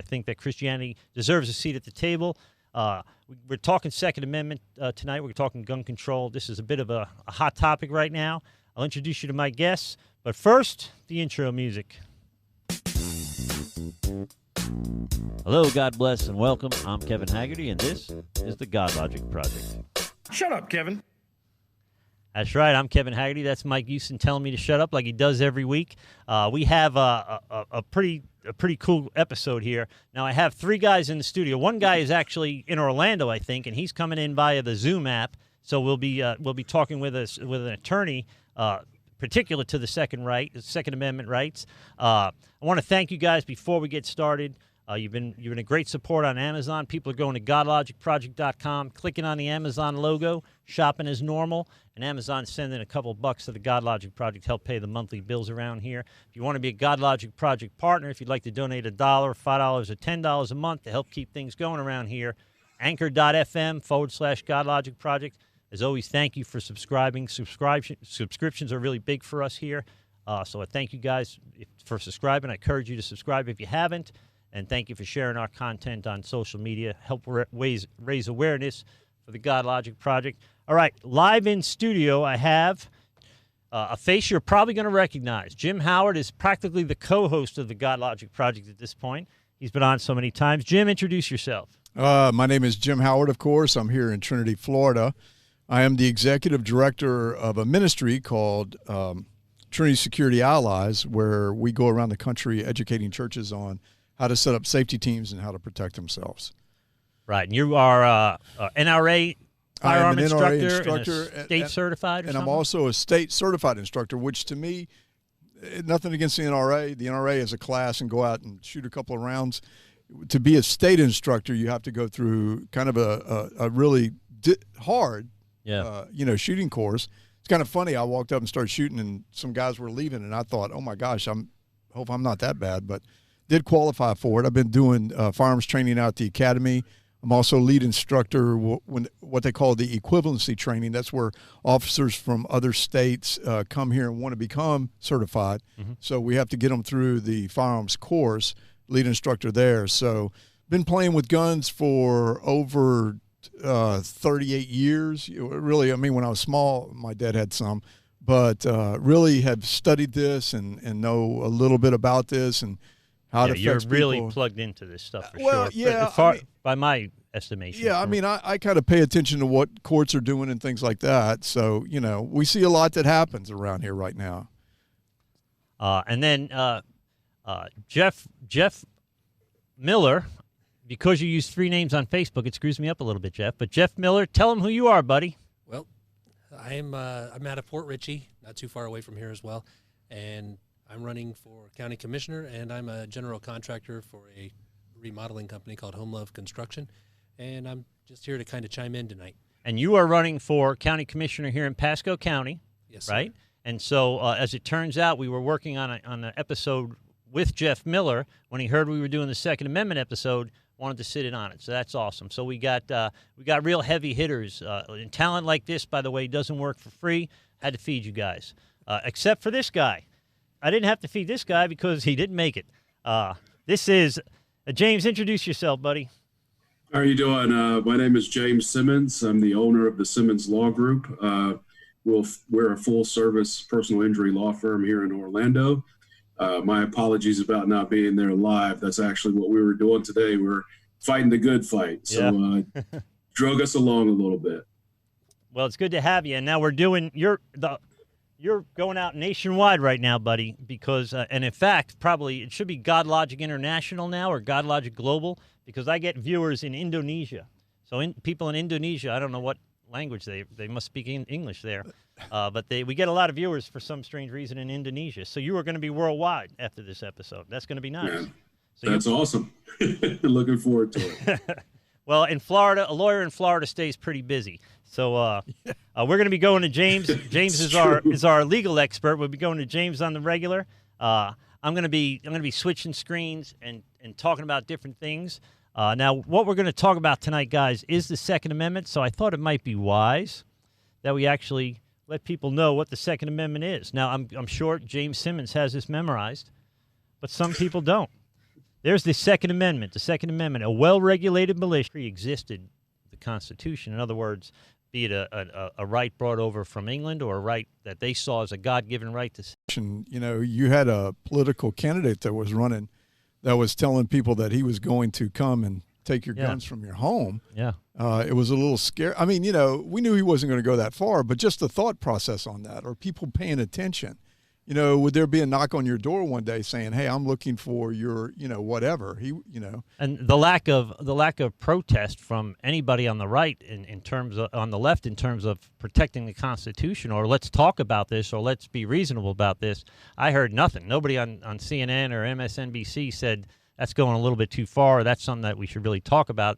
think that Christianity deserves a seat at the table. We're talking Second Amendment tonight. We're talking gun control. This is a bit of a hot topic right now. I'll introduce you to my guests, but first, the intro music. Hello, God bless, and welcome. I'm Kevin Haggerty, and this is the Godlogic Project. Shut up, Kevin. That's right. I'm Kevin Haggerty. That's Mike Houston telling me to shut up like he does every week. We have a pretty cool episode here. Now, I have three guys in the studio. One guy is actually in Orlando, I think, and he's coming in via the Zoom app. So we'll be talking with an attorney particular to the Second Amendment rights. I want to thank you guys before we get started. You've been a great support on Amazon. People are going to godlogicproject.com, clicking on the Amazon logo, shopping as normal, and Amazon's sending a couple bucks to the Godlogic Project to help pay the monthly bills around here. If you want to be a Godlogic Project partner, if you'd like to donate $1, $5, or $10 a month to help keep things going around here, anchor.fm/Godlogic Project. As always, thank you for subscribing. Subscriptions are really big for us here. So I thank you guys for subscribing. I encourage you to subscribe if you haven't. And thank you for sharing our content on social media. Help raise awareness for the Godlogic Project. All right, live in studio, I have a face you're probably going to recognize. Jim Howard is practically the co-host of the Godlogic Project at this point. He's been on so many times. Jim, introduce yourself. My name is Jim Howard, of course. I'm here in Trinity, Florida. I am the executive director of a ministry called Trinity Security Allies, where we go around the country educating churches on how to set up safety teams and how to protect themselves. Right, and you are NRA firearm instructor, and state certified or and something? I'm also a state certified instructor, which to me, nothing against the NRA. The NRA is a class and go out and shoot a couple of rounds. To be a state instructor, you have to go through kind of a really hard shooting course. It's kind of funny. I walked up and started shooting, and some guys were leaving, and I thought, oh, my gosh, hope I'm not that bad, but did qualify for it. I've been doing firearms training out at the academy. I'm also lead instructor when what they call the equivalency training. That's where officers from other states come here and want to become certified. Mm-hmm. So we have to get them through the firearms course, lead instructor there. So been playing with guns for over 38 years. Really, I mean, when I was small, my dad had some. But really have studied this and know a little bit about this and how it affects you're really people. Plugged into this stuff for well, sure. Yeah, by my estimation. Yeah, I mean, I kind of pay attention to what courts are doing and things like that. So, we see a lot that happens around here right now. And then Jeff Miller, because you use three names on Facebook, it screws me up a little bit, Jeff. But Jeff Miller, tell him who you are, buddy. Well, I'm out of Port Richey, not too far away from here as well, and I'm running for county commissioner, and I'm a general contractor for a remodeling company called Home Love Construction, and I'm just here to kind of chime in tonight. And you are running for county commissioner here in Pasco County, yes, right? Sir. And so, as it turns out, we were working on an episode with Jeff Miller. When he heard we were doing the Second Amendment episode, wanted to sit in on it. So that's awesome. So we got real heavy hitters. And talent like this, by the way, doesn't work for free. Had to feed you guys, except for this guy. I didn't have to feed this guy because he didn't make it. This is James. Introduce yourself, buddy. How are you doing? My name is James Simmons. I'm the owner of the Simmons Law Group. We're a full-service personal injury law firm here in Orlando. My apologies about not being there live. That's actually what we were doing today. We're fighting the good fight. So drug us along a little bit. Well, it's good to have you. And now we're doing You're going out nationwide right now, buddy, because, and in fact, probably it should be Godlogic International now or Godlogic Global, because I get viewers in Indonesia. So people in Indonesia, I don't know what language they must speak English there, but we get a lot of viewers for some strange reason in Indonesia. So you are going to be worldwide after this episode. That's going to be nice. Yeah, so that's awesome. Looking forward to it. Well, in Florida, a lawyer in Florida stays pretty busy. So we're going to be going to James. James is our legal expert. We'll be going to James on the regular. I'm going to be switching screens and talking about different things. Now, what we're going to talk about tonight, guys, is the Second Amendment. So I thought it might be wise that we actually let people know what the Second Amendment is. Now, I'm sure James Simmons has this memorized, but some people don't. there's the Second Amendment. The Second Amendment, a well-regulated militia pre-existed the Constitution. In other words, be it a right brought over from England or a right that they saw as a God-given right to. You know, you had a political candidate that was running that was telling people that he was going to come and take your guns from your home. Yeah. It was a little scary. I mean, you know, we knew he wasn't going to go that far, but just the thought process on that, or people paying attention. You know, would there be a knock on your door one day saying, "Hey, I'm looking for your, you know, whatever." And the lack of protest from anybody on the right in terms of, on the left, in terms of protecting the Constitution, or let's talk about this, or let's be reasonable about this. I heard nothing. Nobody on CNN or MSNBC said that's going a little bit too far. Or that's something that we should really talk about.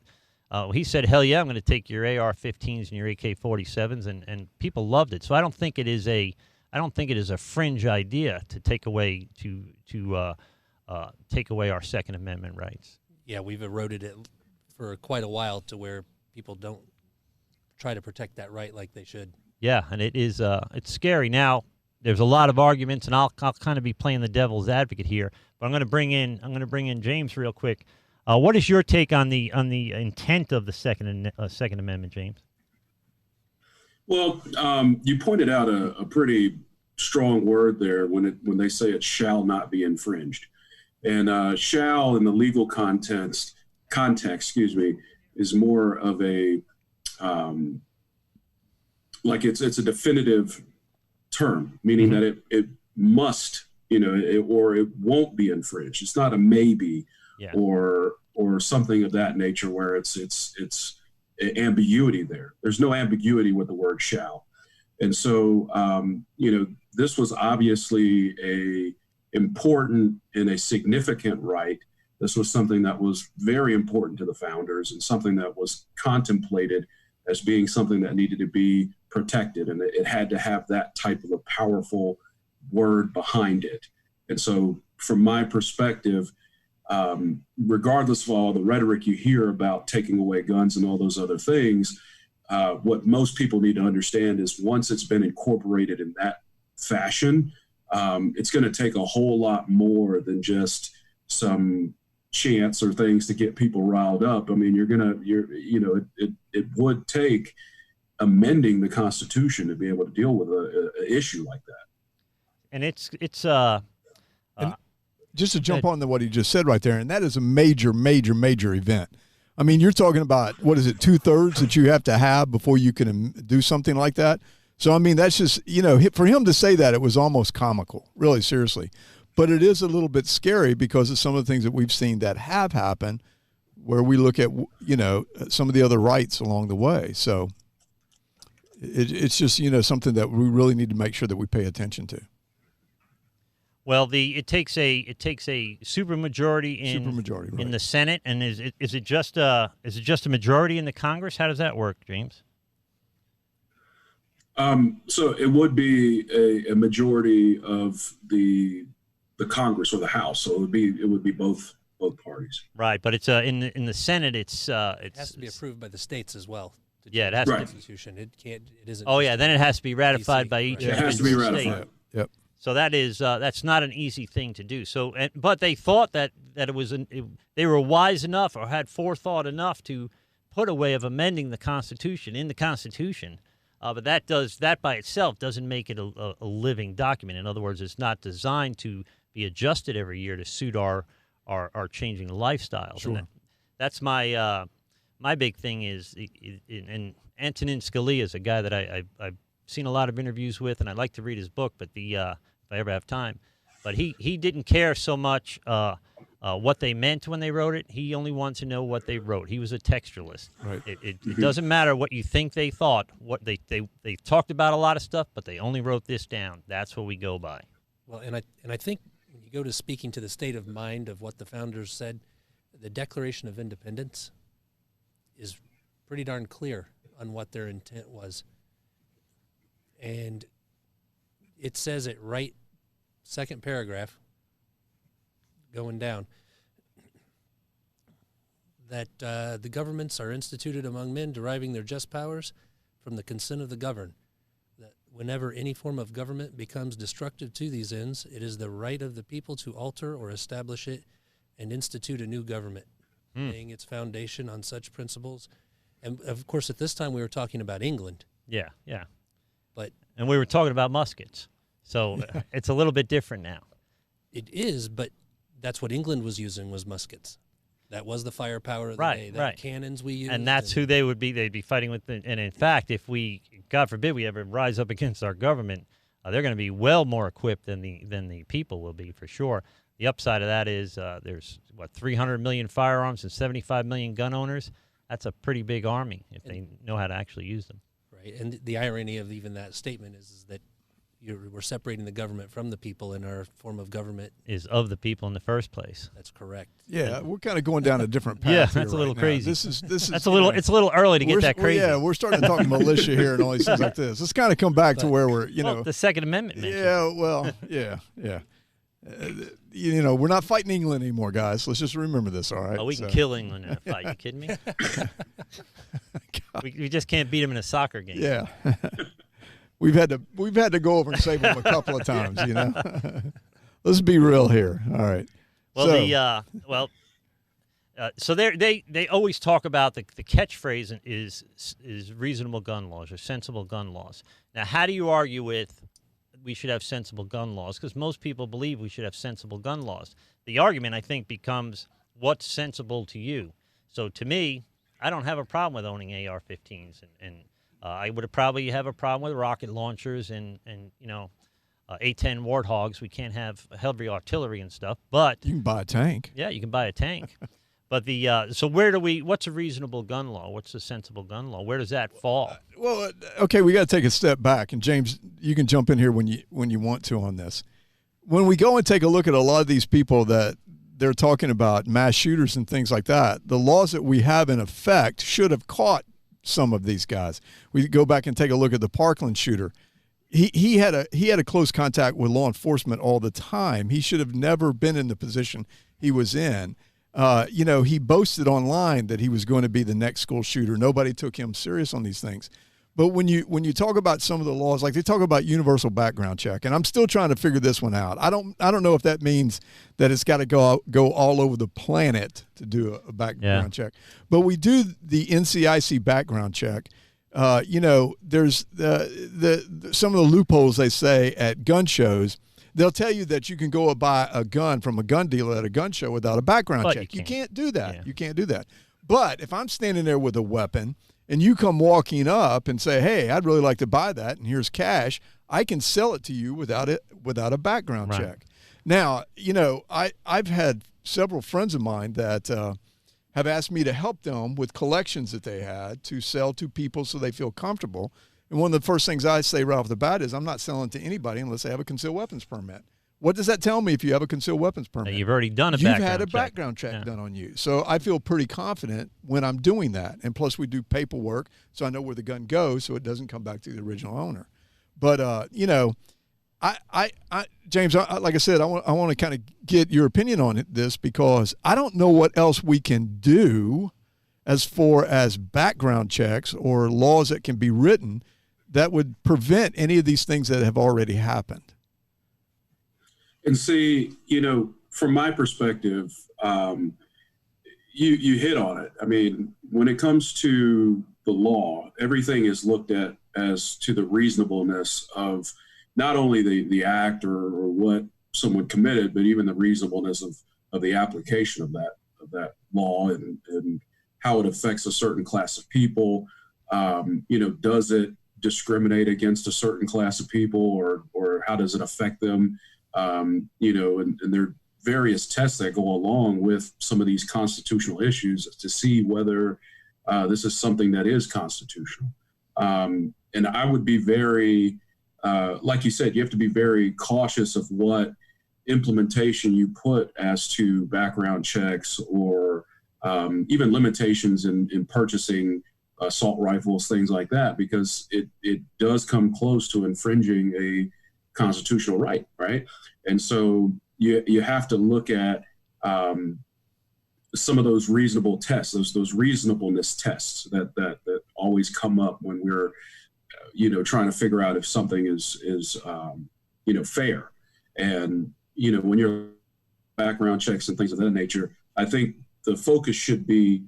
He said, "Hell yeah, I'm going to take your AR-15s and your AK-47s," and people loved it. So I don't think it is a fringe idea to take away take away our Second Amendment rights. Yeah, we've eroded it for quite a while to where people don't try to protect that right like they should. Yeah, and it is it's scary. Now, there's a lot of arguments, and I'll kind of be playing the devil's advocate here, but I'm going to bring in James real quick. What is your take on the intent of the Second Amendment, James? Well, you pointed out a pretty strong word there when they say it shall not be infringed, and shall in the legal context, is more of a like it's a definitive term, meaning that it must, or it won't be infringed. It's not a maybe or something of that nature where it's ambiguity there. There's no ambiguity with the word shall. And so, this was obviously a important and a significant right. This was something that was very important to the founders and something that was contemplated as being something that needed to be protected. And it had to have that type of a powerful word behind it. And so from my perspective, regardless of all the rhetoric you hear about taking away guns and all those other things, what most people need to understand is once it's been incorporated in that fashion, it's going to take a whole lot more than just some chants or things to get people riled up. I mean, it would take amending the Constitution to be able to deal with an issue like that. And it's just to jump on to what he just said right there, and that is a major, major, major event. I mean, you're talking about, what is it, 2/3 that you have to have before you can do something like that? So, I mean, that's just, for him to say that, it was almost comical, really, seriously. But it is a little bit scary because of some of the things that we've seen that have happened where we look at, some of the other rights along the way. So it's just, something that we really need to make sure that we pay attention to. Well, it takes a supermajority in the Senate, and is it just a majority in the Congress? How does that work, James? So it would be a majority of the Congress or the House. So it would be both parties. Right, but it's in the Senate. It has to be approved by the states as well. Yeah, it has to be. Constitution. It can't. It isn't. Oh yeah, then it has to be ratified by each. It has to be ratified. State. Yep. So that's not an easy thing to do. So, but they thought that it was they were wise enough or had forethought enough to put a way of amending the Constitution in the Constitution. But that by itself doesn't make it a living document. In other words, it's not designed to be adjusted every year to suit our changing lifestyles. Sure. And that's my big thing is, and Antonin Scalia is a guy that I've seen a lot of interviews with, and I'd like to read his book, but if I ever have time. But he didn't care so much what they meant when they wrote it. He only wanted to know what they wrote. He was a textualist. Right. It doesn't matter what you think they thought. What they talked about a lot of stuff, but they only wrote this down. That's what we go by. Well, and I think when you go to speaking to the state of mind of what the founders said, the Declaration of Independence is pretty darn clear on what their intent was. And it says it right, second paragraph, going down, that the governments are instituted among men deriving their just powers from the consent of the governed, that whenever any form of government becomes destructive to these ends, it is the right of the people to alter or establish it and institute a new government, laying its foundation on such principles. And, of course, at this time we were talking about England. Yeah, yeah. And we were talking about muskets. So it's a little bit different now. It is, but that's what England was using, was muskets. That was the firepower of the day. Cannons we used. And that's who they would be. They'd be fighting with. And in fact, if we, God forbid, we ever rise up against our government, they're going to be well more equipped than the people will be, for sure. The upside of that is there's, 300 million firearms and 75 million gun owners. That's a pretty big army if they know how to actually use them. Right. And the irony of even that statement is that we're separating the government from the people, and our form of government is of the people in the first place. That's correct. Yeah, we're kind of going down a different path. Yeah, here that's a little crazy. This is that's a little. It's a little early to get that crazy. Yeah, we're starting to talk militia here and all these things like this. Let's kind of come back to where we're, the Second Amendment. Yeah, well, yeah. We're not fighting England anymore, guys. Let's just remember this, all right? Oh, we can kill England in a fight. You kidding me? we just can't beat them in a soccer game. Yeah. We've had to go over and save them a couple of times, Let's be real here. All right. Well, so they always talk about the catchphrase is reasonable gun laws or sensible gun laws. Now, how do you argue with we should have sensible gun laws? Because most people believe we should have sensible gun laws. The argument, I think, becomes what's sensible to you. So to me, I don't have a problem with owning AR-15s, and I would probably have a problem with rocket launchers and A-10 Warthogs. We can't have heavy artillery and stuff, but you can buy a tank. Yeah, you can buy a tank. But so where do we? What's a reasonable gun law? What's a sensible gun law? Where does that fall? Okay, we got to take a step back, and James, you can jump in here when you want to on this. When we go and take a look at a lot of these people that they're talking about, mass shooters and things like that, the laws that we have in effect should have caught some of these guys. We go back and take a look at the Parkland shooter. He had a close contact with law enforcement all the time. He should have never been in the position he was in. He boasted online that he was going to be the next school shooter. Nobody took him serious on these things. But when you talk about some of the laws, like they talk about universal background check, and I'm still trying to figure this one out. I don't know if that means that it's got to go all over the planet to do a background check. But we do the NCIC background check. There's some of the loopholes they say at gun shows. They'll tell you that you can go buy a gun from a gun dealer at a gun show without a background check. You can't do that. Yeah. You can't do that. But if I'm standing there with a weapon and you come walking up and say, hey, I'd really like to buy that, and here's cash, I can sell it to you without a background check. Now, I've had several friends of mine that have asked me to help them with collections that they had to sell to people so they feel comfortable. And one of the first things I say right off the bat is I'm not selling to anybody unless they have a concealed weapons permit. What does that tell me if you have a concealed weapons permit? You've already done a background check. You've had a background check done on you. So I feel pretty confident when I'm doing that. And plus we do paperwork, so I know where the gun goes so it doesn't come back to the original owner. But, James, like I said, I want to kind of get your opinion on this because I don't know what else we can do as far as background checks or laws that can be written that would prevent any of these things that have already happened. And see, from my perspective, you hit on it. I mean, when it comes to the law, everything is looked at as to the reasonableness of not only the act or what someone committed, but even the reasonableness of the application of that law and how it affects a certain class of people. Does it discriminate against a certain class of people or how does it affect them? And there are various tests that go along with some of these constitutional issues to see whether this is something that is constitutional. And I would be very, like you said, you have to be very cautious of what implementation you put as to background checks or even limitations in purchasing assault rifles, things like that, because it does come close to infringing a constitutional right? And so you have to look at some of those reasonable tests, those reasonableness tests that always come up when we're trying to figure out if something is fair. And when you're background checks and things of that nature. I think the focus should be,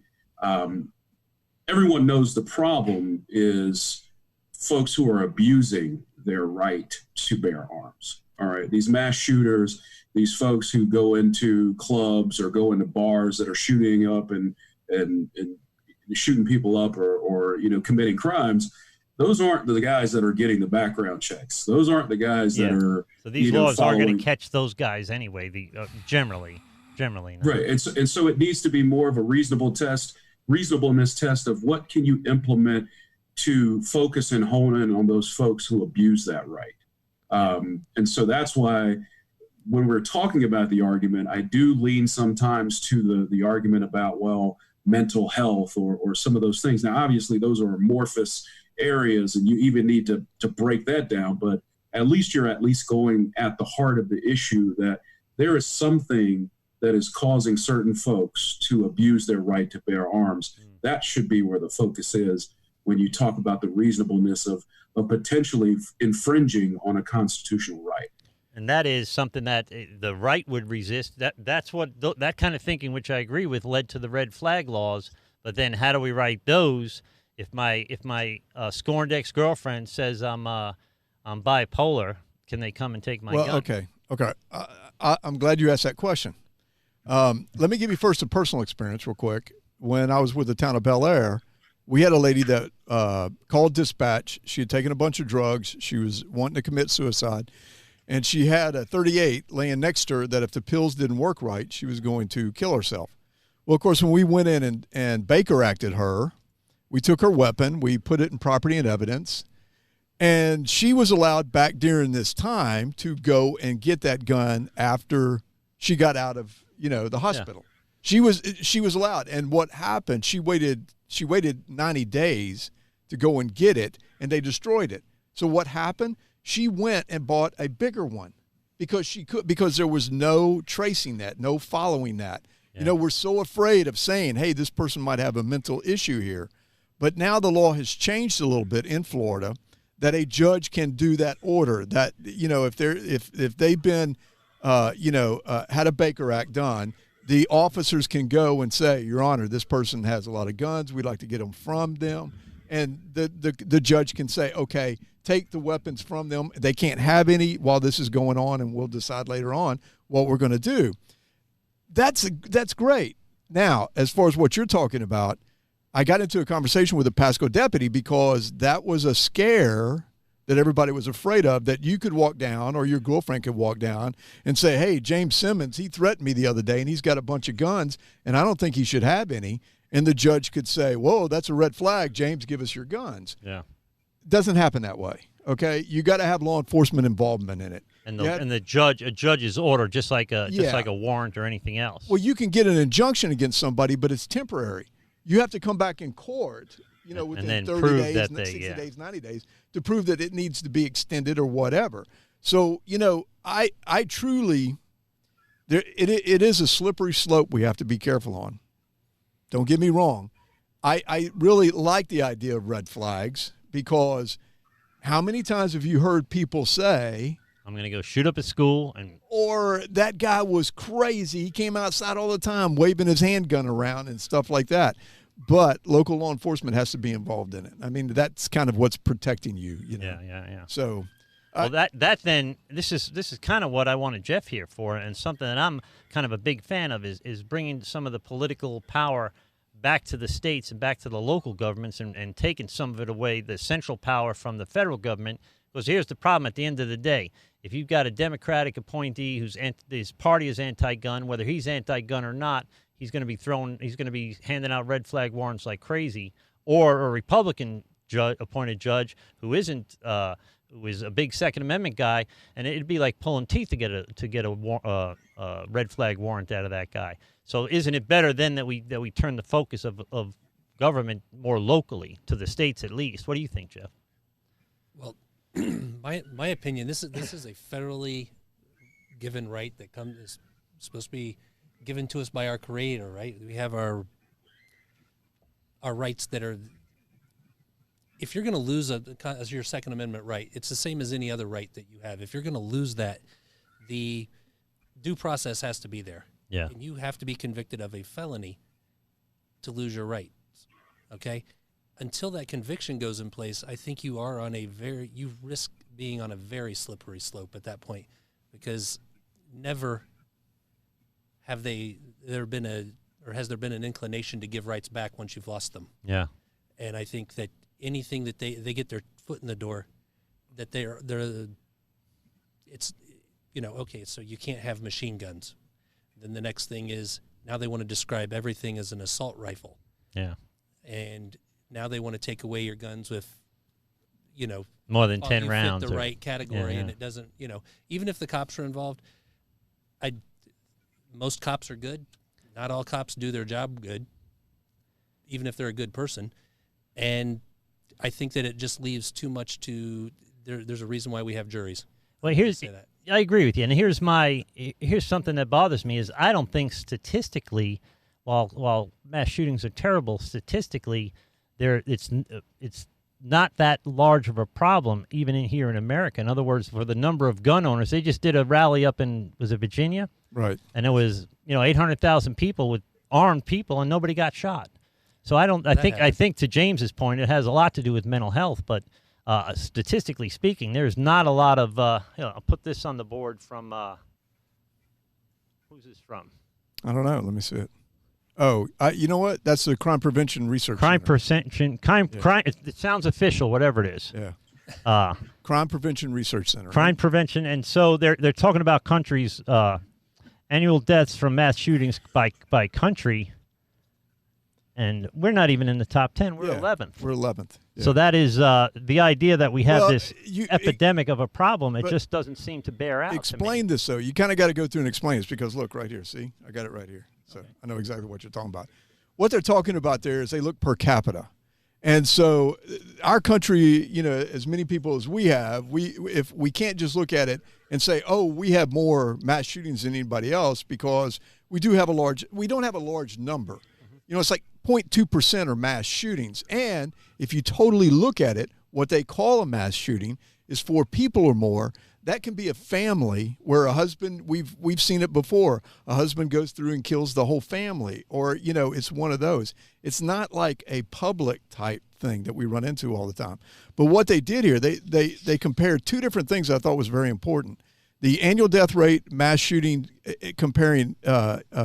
everyone knows the problem is folks who are abusing their right to bear arms. All right, these mass shooters, these folks who go into clubs or go into bars that are shooting up and shooting people up or committing crimes. Those aren't the guys that are getting the background checks. Those aren't the guys that are. So these laws are going to catch those guys anyway. Generally. No. Right, and so it needs to be more of a reasonableness test of what can you implement to focus and hone in on those folks who abuse that right. And so that's why when we're talking about the argument, I do lean sometimes to the argument about, well, mental health or some of those things. Now, obviously, those are amorphous areas, and you even need to break that down. But at least you're going at the heart of the issue, that there is something that is causing certain folks to abuse their right to bear arms. That should be where the focus is when you talk about the reasonableness of potentially infringing on a constitutional right. And that is something that the right would resist. That's what that kind of thinking, which I agree with, led to the red flag laws. But then, how do we write those? If my scorned ex-girlfriend says I'm bipolar, can they come and take my gun? Okay. I'm glad you asked that question. Let me give you first a personal experience real quick. When I was with the town of Bel Air, we had a lady that called dispatch. She had taken a bunch of drugs. She was wanting to commit suicide. And she had a .38 laying next to her that if the pills didn't work right, she was going to kill herself. Well, of course, when we went in and Baker acted her, we took her weapon, we put it in property and evidence, and she was allowed back during this time to go and get that gun after she got out of, the hospital. Yeah. She was allowed. And what happened, she waited 90 days to go and get it, and they destroyed it. So what happened? She went and bought a bigger one because there was no tracing that, no following that. Yeah. We're so afraid of saying, hey, this person might have a mental issue here. But now the law has changed a little bit in Florida that a judge can do that order, that, if they've been, had a Baker Act done, the officers can go and say, Your Honor, this person has a lot of guns. We'd like to get them from them. And the judge can say, okay, take the weapons from them. They can't have any while this is going on, and we'll decide later on what we're going to do. That's great. Now, as far as what you're talking about, I got into a conversation with a Pasco deputy because that was a scare that everybody was afraid of, that you could walk down or your girlfriend could walk down and say, hey, James Simmons, he threatened me the other day and he's got a bunch of guns and I don't think he should have any. And the judge could say, whoa, that's a red flag. James, give us your guns. Yeah. It doesn't happen that way. Okay. You got to have law enforcement involvement in it. And a judge's order, just like a warrant or anything else. Well, you can get an injunction against somebody, but it's temporary. You have to come back in court, within 30 days, 60 days, 90 days to prove that it needs to be extended or whatever. So, I truly, it is a slippery slope we have to be careful on. Don't get me wrong. I really like the idea of red flags because how many times have you heard people say, I'm going to go shoot up a school, or that guy was crazy. He came outside all the time waving his handgun around and stuff like that. But local law enforcement has to be involved in it. I mean, that's kind of what's protecting you, Yeah. So, well, this is kind of what I wanted Jeff here for, and something that I'm kind of a big fan of is bringing some of the political power back to the states and back to the local governments and taking some of it away, the central power from the federal government. Because here's the problem at the end of the day. If you've got a Democratic appointee his party is anti-gun, whether he's anti-gun or not, he's going to be handing out red flag warrants like crazy. Or a Republican appointed judge who isn't, who is a big Second Amendment guy, and it'd be like pulling teeth to get a red flag warrant out of that guy. So isn't it better then that we turn the focus of government more locally to the states at least? What do you think, Jeff? Well, my opinion, this is a federally given right that is supposed to be given to us by our Creator, right? We have our rights that are. If you're going to lose as your Second Amendment right, it's the same as any other right that you have. If you're going to lose that, the due process has to be there. Yeah. And you have to be convicted of a felony to lose your rights. Okay? Until that conviction goes in place, I think you are on you risk being on a very slippery slope at that point, because never has there been an inclination to give rights back once you've lost them. Yeah. And I think that anything that they get their foot in the door, that it's, okay, so you can't have machine guns. Then the next thing is, now they want to describe everything as an assault rifle. Yeah. And now they want to take away your guns with, more than 10 you rounds. fit the right category, yeah. and it doesn't, even if the cops are involved, most cops are good. Not all cops do their job good, even if they're a good person. And I think that it just leaves too much to there's a reason why we have juries. Well, I agree with you. And here's something that bothers me is I don't think statistically, while mass shootings are terrible, statistically, it's not that large of a problem even here in America. In other words, for the number of gun owners, they just did a rally up in, was it Virginia? Right. And it was 800,000 people with armed people, and nobody got shot. So I think to James's point, it has a lot to do with mental health, but statistically speaking, there's not a lot of. I'll put this on the board from. Who's this from? I don't know. Let me see it. Oh, you know what? That's the Crime Prevention Research Crime Center. Prevention. Crime. It sounds official, whatever it is. Yeah. Crime Prevention Research Center. Crime prevention, and so they're talking about countries' annual deaths from mass shootings by country. And we're not even in the top 10. We're 11th. We're 11th. Yeah. So that is the idea that we have this epidemic of a problem. It just doesn't seem to bear out. Explain this, though. You kind of got to go through and explain this because, look, right here. See? I got it right here. So I know exactly what you're talking about. What they're talking about there is they look per capita. And so our country, as many people as we have, if we can't just look at it and say, oh, we have more mass shootings than anybody else because we don't have a large number. It's like 0.2% are mass shootings. And if you totally look at it, what they call a mass shooting is 4 people or more. That can be a family where a husband, we've seen it before, a husband goes through and kills the whole family, or, it's one of those. It's not like a public type thing that we run into all the time. But what they did here, they compared 2 different things I thought was very important. The annual death rate, mass shooting, comparing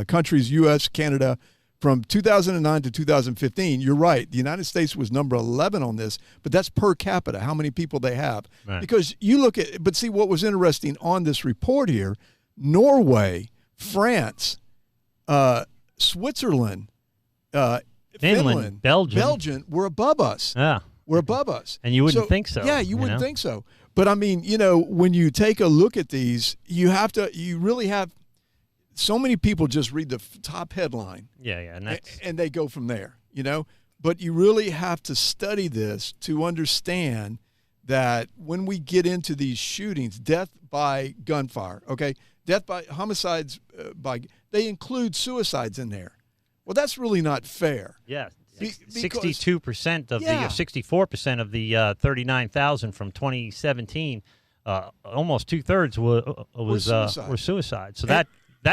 countries, U.S., Canada, from 2009 to 2015, you're right. The United States was number 11 on this, but that's per capita, how many people they have. Right. Because you look at, but see what was interesting on this report here, Norway, France, Switzerland, Finland, Belgium were above us. Yeah. We're above us. And you wouldn't think so. Yeah, you wouldn't think so. But I mean, when you take a look at these, you really have, so many people just read the top headline. Yeah, and they go from there, But you really have to study this to understand that when we get into these shootings, death by gunfire, okay, death by homicides, they include suicides in there. Well, that's really not fair. Yeah. 62% of the 64% of the 39,000 from 2017, almost 2/3 were suicides. So that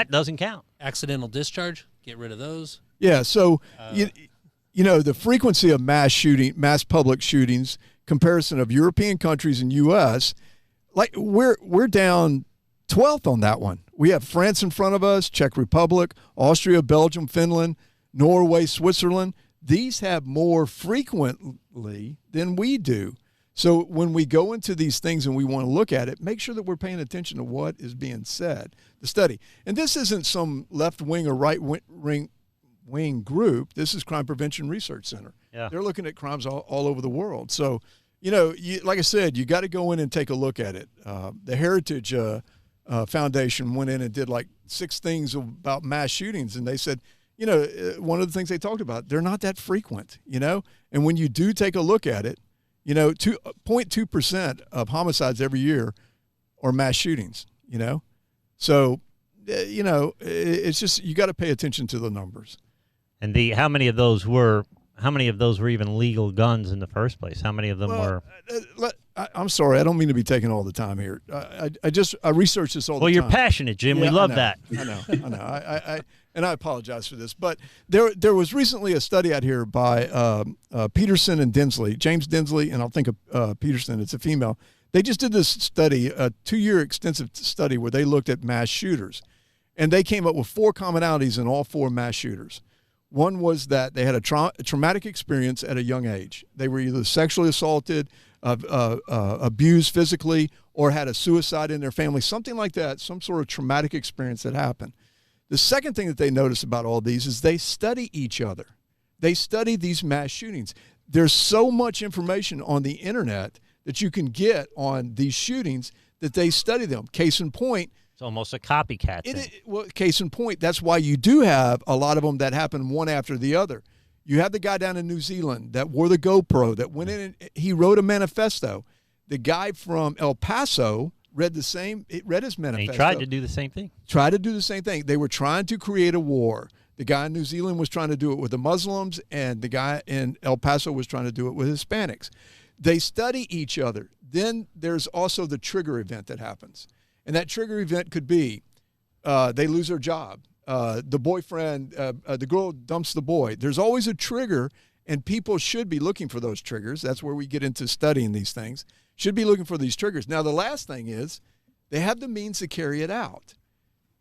doesn't count. Accidental discharge, get rid of those. Yeah, so the frequency of mass public shootings, comparison of European countries and U.S., like we're down 12th on that one. We have France in front of us, Czech Republic, Austria, Belgium, Finland, Norway, Switzerland. These have more frequently than we do. So when we go into these things and we want to look at it, make sure that we're paying attention to what is being said, the study. And this isn't some left wing or right wing group. This is Crime Prevention Research Center. Yeah. They're looking at crimes all over the world. So, like I said, you got to go in and take a look at it. The Heritage Foundation went in and did like 6 things about mass shootings, and they said, one of the things they talked about, they're not that frequent, and when you do take a look at it, 0.2% of homicides every year are mass shootings, So, it's just, you got to pay attention to the numbers. And how many of those were even legal guns in the first place? How many of them were? I'm sorry. I don't mean to be taking all the time here. I research this all the time. Well, you're passionate, Jim. Yeah, we love I know, that. I know. And I apologize for this. But there was recently a study out here by Peterson and Dinsley, James Dinsley, and I'll think of Peterson. It's a female. They just did this study, a 2-year extensive study where they looked at mass shooters. And they came up with 4 commonalities in all 4 mass shooters. One was that they had a traumatic experience at a young age. They were either sexually assaulted, abused physically, or had a suicide in their family, something like that, some sort of traumatic experience that happened. The second thing that they notice about all these is they study each other. They study these mass shootings. There's so much information on the internet that you can get on these shootings that they study them. Case in point, It's almost a copycat thing. Well, case in point, that's why you do have a lot of them that happen one after the other. You have the guy down in New Zealand that wore the GoPro, that went in and he wrote a manifesto. The guy from El Paso read his manifesto. And he tried to do the same thing. They were trying to create a war. The guy in New Zealand was trying to do it with the Muslims, and the guy in El Paso was trying to do it with Hispanics. They study each other. Then there's also the trigger event that happens. And that trigger event could be they lose their job. The boyfriend, the girl dumps the boy. There's always a trigger, and people should be looking for those triggers. That's where we get into studying these things. Should be looking for these triggers. Now, the last thing is they have the means to carry it out.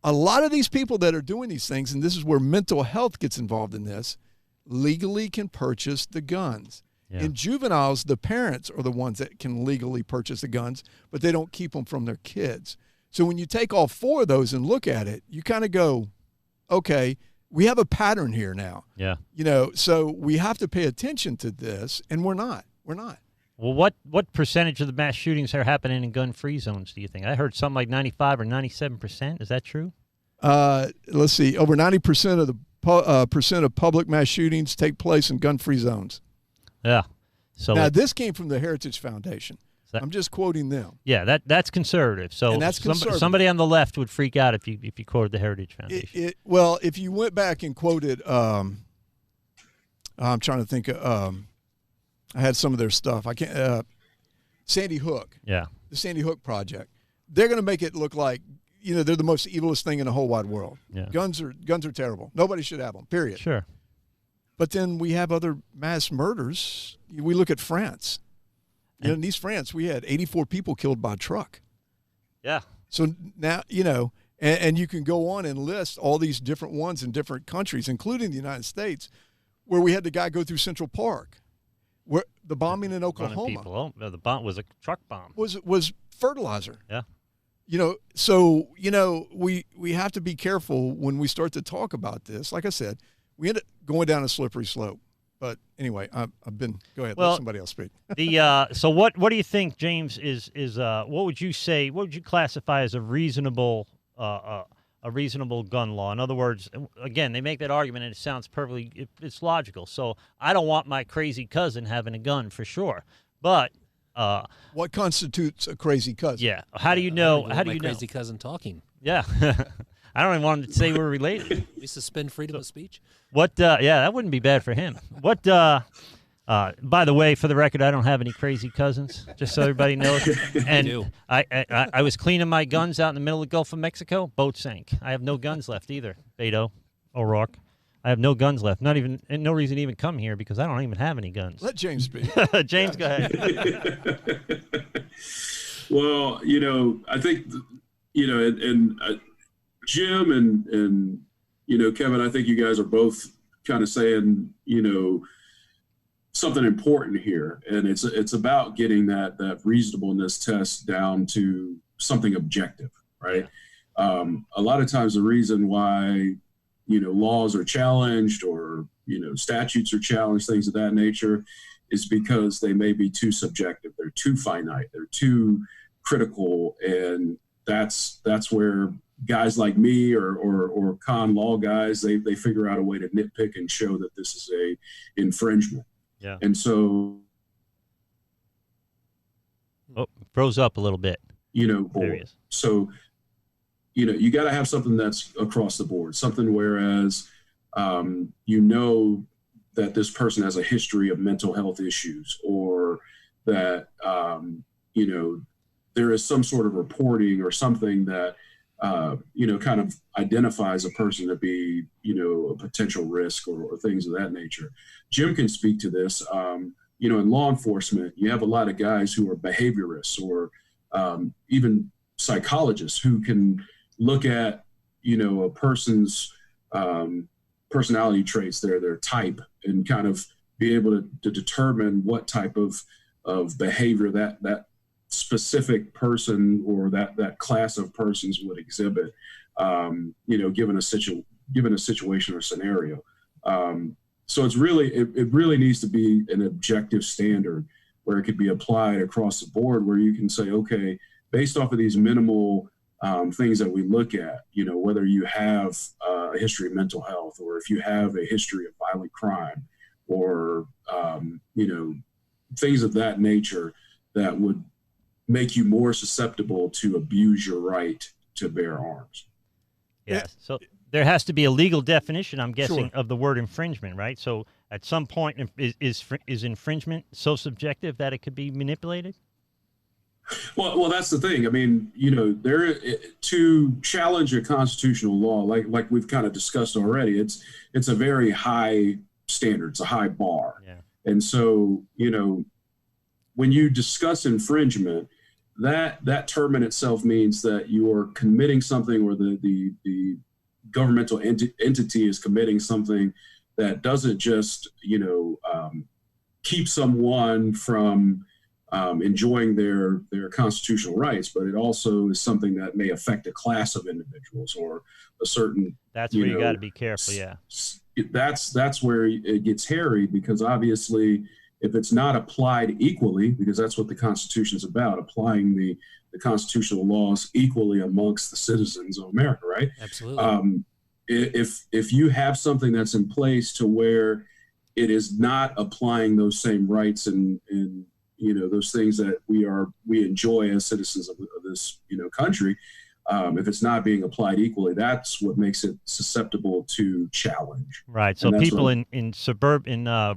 A lot of these people that are doing these things, and this is where mental health gets involved in this, legally can purchase the guns. Yeah. In juveniles, the parents are the ones that can legally purchase the guns, but they don't keep them from their kids. So when you take all 4 of those and look at it, you kind of go, okay, we have a pattern here now. Yeah. So we have to pay attention to this, and we're not. Well, what percentage of the mass shootings are happening in gun-free zones, do you think? I heard something like 95 or 97%. Is that true? Let's see. Over 90% of the percent of public mass shootings take place in gun-free zones. Yeah. So now this came from the Heritage Foundation. I'm just quoting them. Yeah, that's conservative. So and that's conservative. Somebody on the left would freak out if you quoted the Heritage Foundation. Well, if you went back and quoted, I'm trying to think. I had some of their stuff. I can't. Sandy Hook. Yeah. The Sandy Hook Project. They're going to make it look like they're the most evilest thing in the whole wide world. Yeah. Guns are terrible. Nobody should have them. Period. Sure. But then we have other mass murders. We look at France. In East France, we had 84 people killed by truck. Yeah. So now, and you can go on and list all these different ones in different countries, including the United States, where we had the guy go through Central Park, where the bombing in Oklahoma. The bomb was a truck bomb. Was fertilizer. Yeah. So we have to be careful when we start to talk about this. Like I said, we end up going down a slippery slope. But anyway, go ahead. Let somebody else speak. So what do you think, James, is what would you say? What would you classify as a reasonable gun law? In other words, again, they make that argument, and it sounds perfectly. It's logical. So I don't want my crazy cousin having a gun for sure. But what constitutes a crazy cousin? Yeah. How do you know? How do you know? Crazy cousin talking. Yeah. I don't even want him to say we're related. We suspend freedom of speech. What? Yeah, that wouldn't be bad for him. What? By the way, for the record, I don't have any crazy cousins. Just so everybody knows. And I was cleaning my guns out in the middle of the Gulf of Mexico. Boat sank. I have no guns left either. Beto, O'Rourke. I have no guns left. Not even, and no reason to even come here because I don't even have any guns. Let James speak. James, go ahead. Well, I think, Jim and Kevin, I think you guys are both kind of saying, something important here, and it's about getting that reasonableness test down to something objective, right? A lot of times the reason why, laws are challenged or, statutes are challenged, things of that nature, is because they may be too subjective. They're too finite. They're too critical. And that's where guys like me or con law guys, they figure out a way to nitpick and show that this is a infringement. Yeah. And so, froze up a little bit. There he is. So, you got to have something that's across the board, something whereas, that this person has a history of mental health issues, or that, there is some sort of reporting or something that, kind of identifies a person to be, a potential risk or things of that nature. Jim can speak to this. In law enforcement, you have a lot of guys who are behaviorists or even psychologists who can look at, a person's personality traits, their type, and kind of be able to determine what type of behavior that specific person or that class of persons would exhibit, given a situation or scenario. So it really needs to be an objective standard where it could be applied across the board, where you can say, okay, based off of these minimal things that we look at, whether you have a history of mental health, or if you have a history of violent crime, or, things of that nature that would make you more susceptible to abuse your right to bear arms. Yeah. So there has to be a legal definition, I'm guessing, Sure. of the word infringement, right? So at some point, is infringement so subjective that it could be manipulated? Well, that's the thing. I mean, to challenge a constitutional law, like we've kind of discussed already, it's a very high standard. It's a high bar. Yeah. And so, when you discuss infringement, that term in itself means that you are committing something, or the governmental entity is committing something that doesn't just, keep someone from enjoying their constitutional rights, but it also is something that may affect a class of individuals or a certain. That's where you got to be careful. Yeah. That's where it gets hairy, because obviously, if it's not applied equally, because that's what the Constitution is about, applying the constitutional laws equally amongst the citizens of America, right? Absolutely. If you have something that's in place to where it is not applying those same rights and those things that we enjoy as citizens of this country, if it's not being applied equally, that's what makes it susceptible to challenge. Right. So people in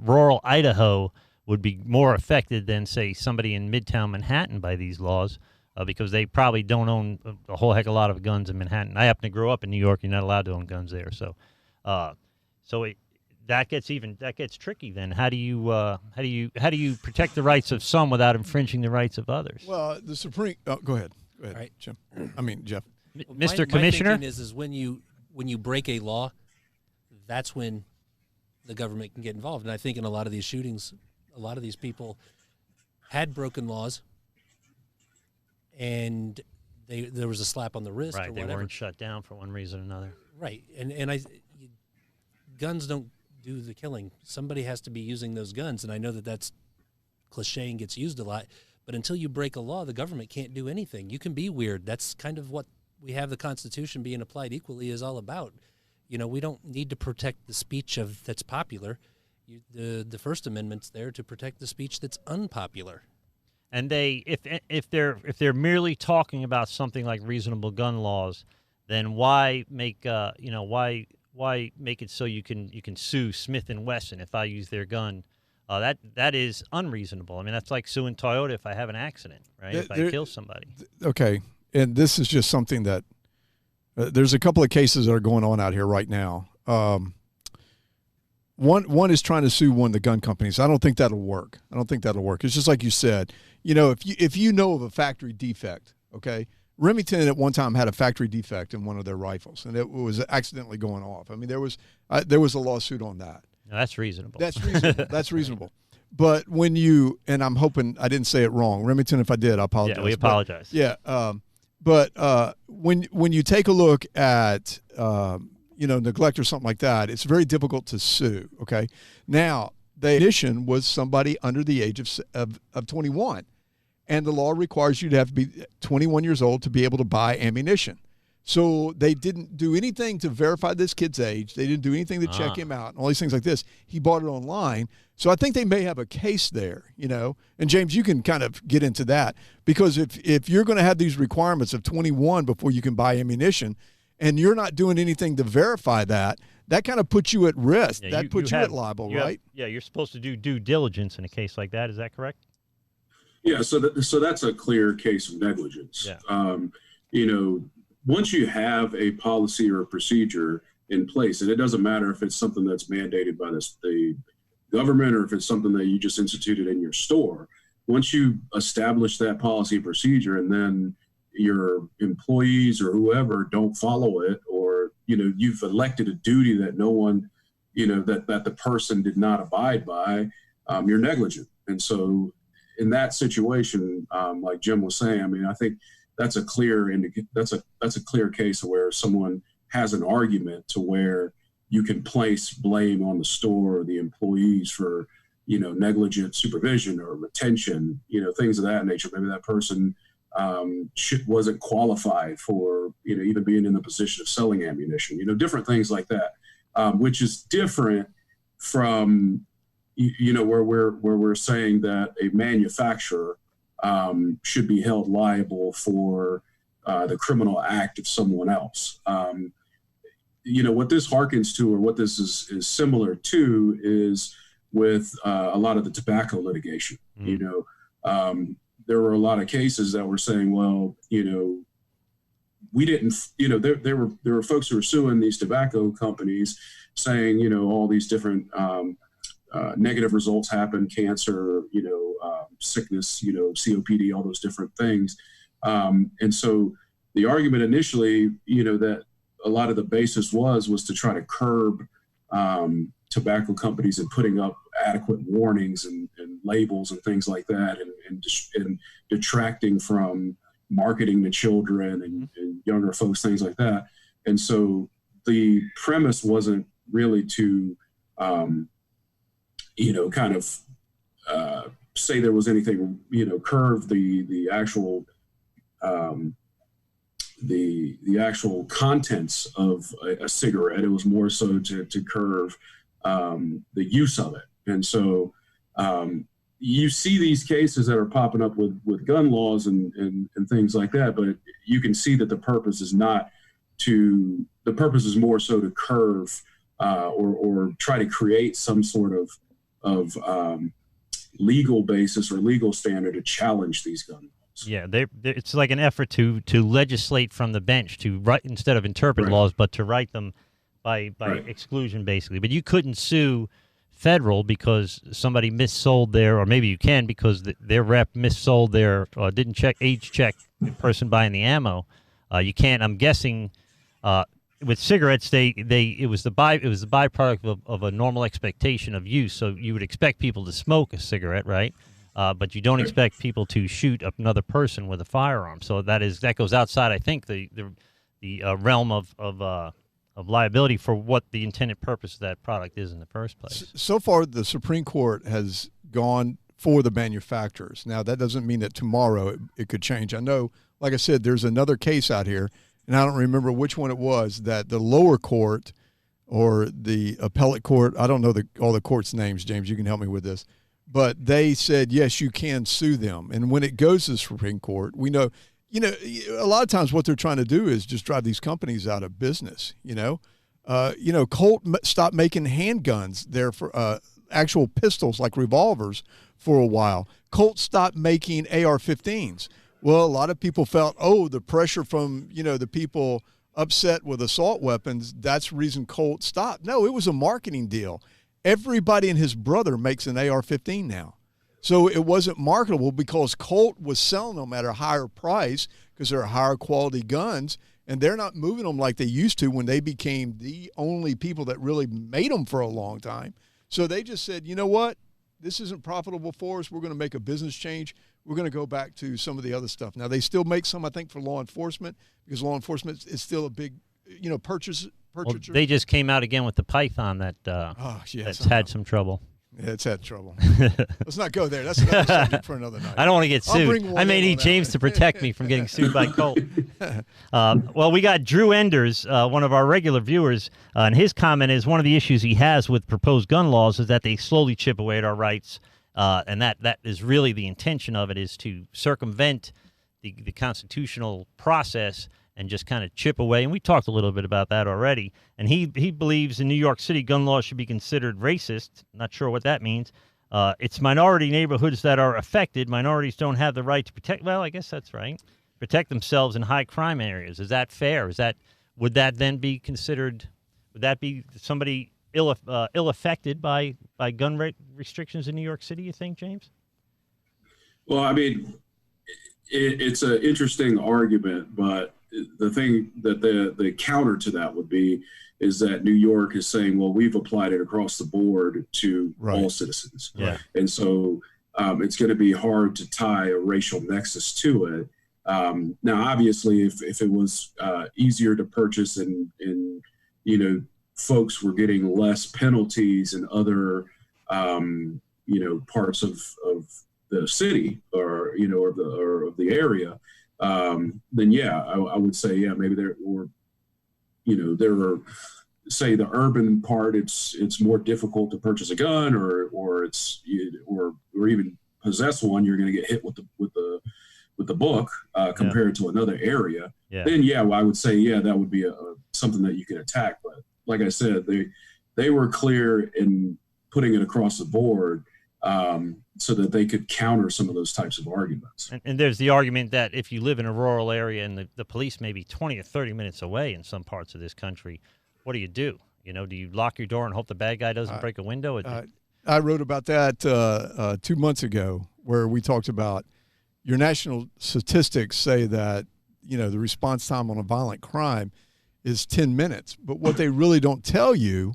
rural Idaho would be more affected than, say, somebody in Midtown Manhattan by these laws, because they probably don't own a whole heck of a lot of guns in Manhattan. I happen to grow up in New York. You're not allowed to own guns there. So, that gets tricky. Then how do you protect the rights of some without infringing the rights of others? Well, the Supreme. Oh, go ahead. Go ahead, All right. Jim. I mean, Jeff. Mr. Commissioner? My thinking is when you break a law, that's when the government can get involved. And I think in a lot of these shootings, a lot of these people had broken laws, and there was a slap on the wrist, Right, or they whatever. weren't shut down for one reason or another. Right, and guns don't do the killing. Somebody has to be using those guns, and I know that's cliche and gets used a lot. But until you break a law, the government can't do anything. You can be weird. That's kind of what we have the Constitution being applied equally is all about. We don't need to protect the speech that's popular. The First Amendment's there to protect the speech that's unpopular. And if they're merely talking about something like reasonable gun laws, then why make why make it so you can sue Smith and Wesson if I use their gun? That is unreasonable. I mean, that's like suing Toyota if I have an accident, right? If I kill somebody. Okay, and this is just something that there's a couple of cases that are going on out here right now. One is trying to sue one of the gun companies. I don't think that'll work. It's just like you said. If you know of a factory defect, okay. Remington at one time had a factory defect in one of their rifles, and it was accidentally going off. I mean, there was a lawsuit on that. No, that's reasonable. That's reasonable. But when and I'm hoping I didn't say it wrong. Remington, if I did, I apologize. Yeah, we apologize. But when you take a look at neglect or something like that, it's very difficult to sue. Okay, now the ammunition was somebody under the age of 21, and the law requires you to have to be 21 years old to be able to buy ammunition. So they didn't do anything to verify this kid's age. They didn't do anything to check him out and all these things like this. He bought it online. So I think they may have a case there, And James, you can kind of get into that, because if you're going to have these requirements of 21 before you can buy ammunition, and you're not doing anything to verify that kind of puts you at risk. Yeah, that puts you at liable, right? You're supposed to do due diligence in a case like that. Is that correct? Yeah, so that's a clear case of negligence. Yeah. Once you have a policy or a procedure in place, and it doesn't matter if it's something that's mandated by the government or if it's something that you just instituted in your store, once you establish that policy and procedure and then your employees or whoever don't follow it, or, you've elected a duty that no one, that the person did not abide by, you're negligent. And so in that situation, like Jim was saying, I mean, I think that's a clear that's a clear case of where someone has an argument to where you can place blame on the store or the employees for, negligent supervision or retention, things of that nature. Maybe that person wasn't qualified for, even being in the position of selling ammunition, different things like that, which is different from, where we're saying that a manufacturer should be held liable for the criminal act of someone else. What this harkens to, or what this is similar to, is with a lot of the tobacco litigation. There were a lot of cases that were saying, well, we didn't, there were folks who were suing these tobacco companies saying, all these different negative results happen, cancer, sickness, COPD, all those different things. And so the argument initially, that a lot of the basis was to try to curb tobacco companies and putting up adequate warnings and labels and things like that, and detracting from marketing to children and younger folks, things like that. And so the premise wasn't really to, kind of say there was anything, curve the actual the actual contents of a cigarette. It was more so to curve the use of it. And so you see these cases that are popping up with gun laws and things like that, but you can see that the purpose is more so to curve or try to create some sort of legal basis or legal standard to challenge these gun laws. Yeah, it's like an effort to legislate from the bench, to write instead of interpret laws, but to write them by exclusion, basically. But you couldn't sue federal because somebody missold their, or maybe you can because their rep missold their, didn't age check the person buying the ammo. You can't. I'm guessing with cigarettes, it was the byproduct of a normal expectation of use. So you would expect people to smoke a cigarette, right? But you don't expect people to shoot another person with a firearm. So that goes outside, I think, the realm of liability for what the intended purpose of that product is in the first place. So far, the Supreme Court has gone for the manufacturers. Now, that doesn't mean that tomorrow it could change. I know, like I said, there's another case out here, and I don't remember which one it was, that the lower court or the appellate court, I don't know all the courts' names, James, you can help me with this, but they said, yes, you can sue them. And when it goes to the Supreme Court, we know, a lot of times what they're trying to do is just drive these companies out of business. Colt stopped making handguns there for actual pistols like revolvers for a while. Colt stopped making AR-15s. Well, a lot of people felt, the pressure from, the people upset with assault weapons, that's the reason Colt stopped. No, it was a marketing deal. Everybody and his brother makes an AR-15 now. So it wasn't marketable because Colt was selling them at a higher price because they're higher quality guns, and they're not moving them like they used to when they became the only people that really made them for a long time. So they just said, you know what? This isn't profitable for us. We're going to make a business change. We're going to go back to some of the other stuff. Now, they still make some, I think, for law enforcement because law enforcement is still a big, purchaser. Well, they just came out again with the Python that's had some trouble. Yeah, it's had trouble. Let's not go there. That's another subject for another night. I don't want to get sued. I may need James to protect me from getting sued by Colt. Well, we got Drew Enders, one of our regular viewers, and his comment is one of the issues he has with proposed gun laws is that they slowly chip away at our rights, and that is really the intention of it, is to circumvent the constitutional process and just kind of chip away. And we talked a little bit about that already. And he believes in New York City, gun laws should be considered racist. Not sure what that means. it's minority neighborhoods that are affected. Minorities don't have the right to protect. Well, I guess that's right. Protect themselves in high crime areas. Is that fair? Would that then be considered? Would that be somebody ill affected by gun rate restrictions in New York City? You think, James? Well, I mean, it's an interesting argument, but the thing that the counter to that would be is that New York is saying, well, we've applied it across the board to all citizens. Yeah. And so it's going to be hard to tie a racial nexus to it. Now, obviously, if it was easier to purchase and folks were getting less penalties in other, parts of the city or of the area, then yeah, I would say, yeah, maybe there were, say the urban part, it's more difficult to purchase a gun or even possess one. You're going to get hit with the book compared to another area. Yeah. Then yeah, well, I would say yeah, that would be something that you could attack. But like I said, they were clear in putting it across the board so that they could counter some of those types of arguments. And there's the argument that if you live in a rural area and the police may be 20 or 30 minutes away in some parts of this country, what do you do? Do you lock your door and hope the bad guy doesn't break a window? I wrote about that 2 months ago, where we talked about your national statistics say that, the response time on a violent crime is 10 minutes. But what they really don't tell you,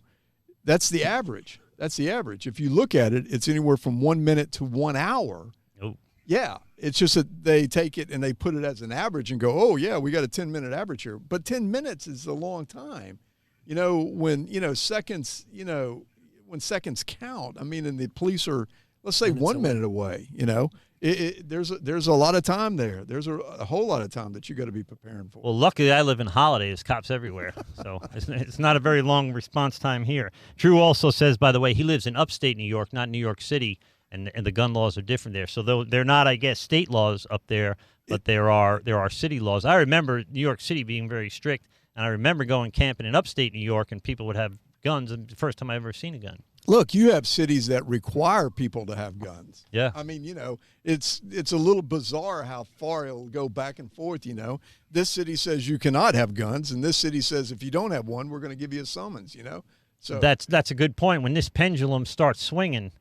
that's the average. That's the average. If you look at it, it's anywhere from 1 minute to 1 hour. Oh. Yeah. It's just that they take it and they put it as an average and go, oh, yeah, we got a 10-minute average here. But 10 minutes is a long time. When seconds, when seconds count, I mean, and the police are, let's say, 1 minute away, there's a lot of time there. There's a whole lot of time that you got to be preparing for. Well, luckily I live in Holiday. There's cops everywhere, so it's not a very long response time here. Drew also says, by the way, he lives in upstate New York, not New York City, and the gun laws are different there. So they're not, I guess, state laws up there, but there are city laws. I remember New York City being very strict, and I remember going camping in upstate New York, and people would have guns. And the first time I ever seen a gun. Look, you have cities that require people to have guns. Yeah. I mean, it's a little bizarre how far it'll go back and forth, This city says you cannot have guns, and this city says if you don't have one, we're going to give you a summons, So that's a good point. When this pendulum starts swinging,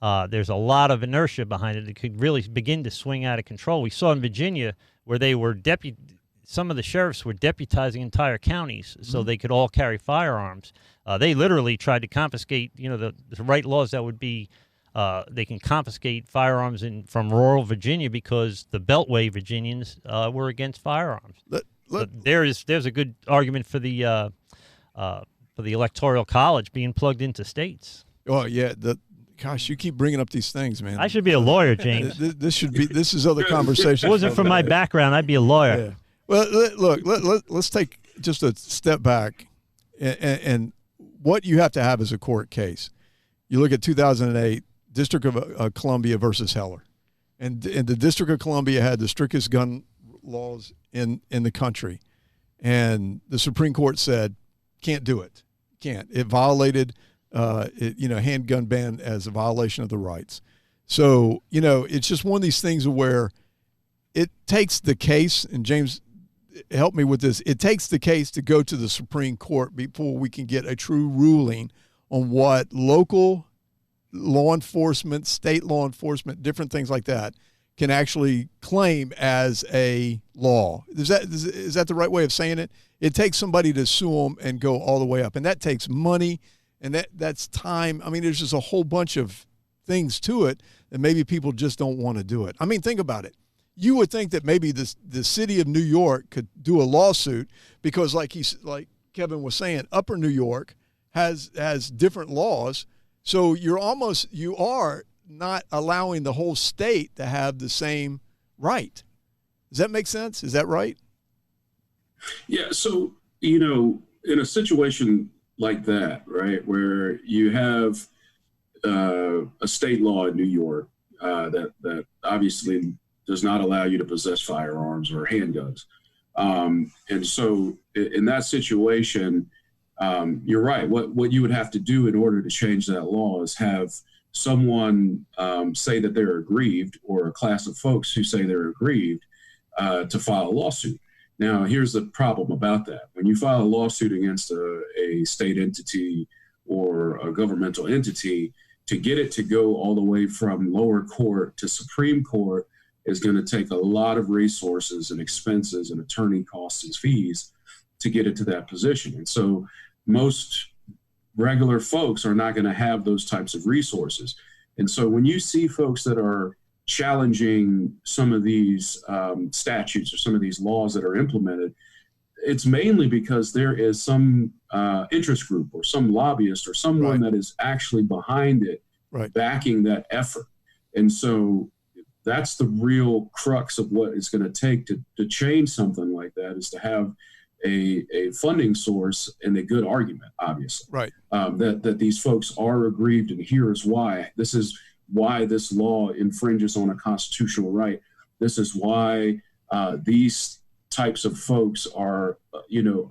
there's a lot of inertia behind it. It could really begin to swing out of control. We saw in Virginia where they were some of the sheriffs were deputizing entire counties so they could all carry firearms. They literally tried to confiscate, the right laws that would be, they can confiscate firearms from rural Virginia because the Beltway Virginians were against firearms. There's a good argument for the Electoral College being plugged into states. Oh yeah, gosh, you keep bringing up these things, man. I should be a lawyer, James. This is other conversation. If it wasn't for my background, I'd be a lawyer. Yeah. Well, look, let's take just a step back, and what you have to have is a court case. You look at 2008, District of Columbia versus Heller, and the District of Columbia had the strictest gun laws in the country, and the Supreme Court said, can't do it, can't. It violated, handgun ban as a violation of the rights. So it's just one of these things where it takes the case, and James, help me with this. It takes the case to go to the Supreme Court before we can get a true ruling on what local law enforcement, state law enforcement, different things like that can actually claim as a law. Is that the right way of saying it? It takes somebody to sue them and go all the way up, and that takes money, and that's time. I mean, there's just a whole bunch of things to it that maybe people just don't want to do it. I mean, think about it. You would think that maybe the city of New York could do a lawsuit because, like Kevin was saying, Upper New York has different laws. So you are not allowing the whole state to have the same right. Does that make sense? Is that right? Yeah. So, in a situation like that, right, where you have a state law in New York that obviously does not allow you to possess firearms or handguns. And so in that situation, you're right. What you would have to do in order to change that law is have someone say that they're aggrieved, or a class of folks who say they're aggrieved, to file a lawsuit. Now, here's the problem about that. When you file a lawsuit against a state entity or a governmental entity, to get it to go all the way from lower court to Supreme Court is going to take a lot of resources and expenses and attorney costs and fees to get it to that position. And so most regular folks are not going to have those types of resources. And so when you see folks that are challenging some of these statutes or some of these laws that are implemented, it's mainly because there is some interest group or some lobbyist or someone that is actually behind it, backing that effort. And so that's the real crux of what it's going to take to change something like that, is to have a funding source and a good argument, obviously. That these folks are aggrieved, and here is why. This is why this law infringes on a constitutional right. This is why these types of folks are,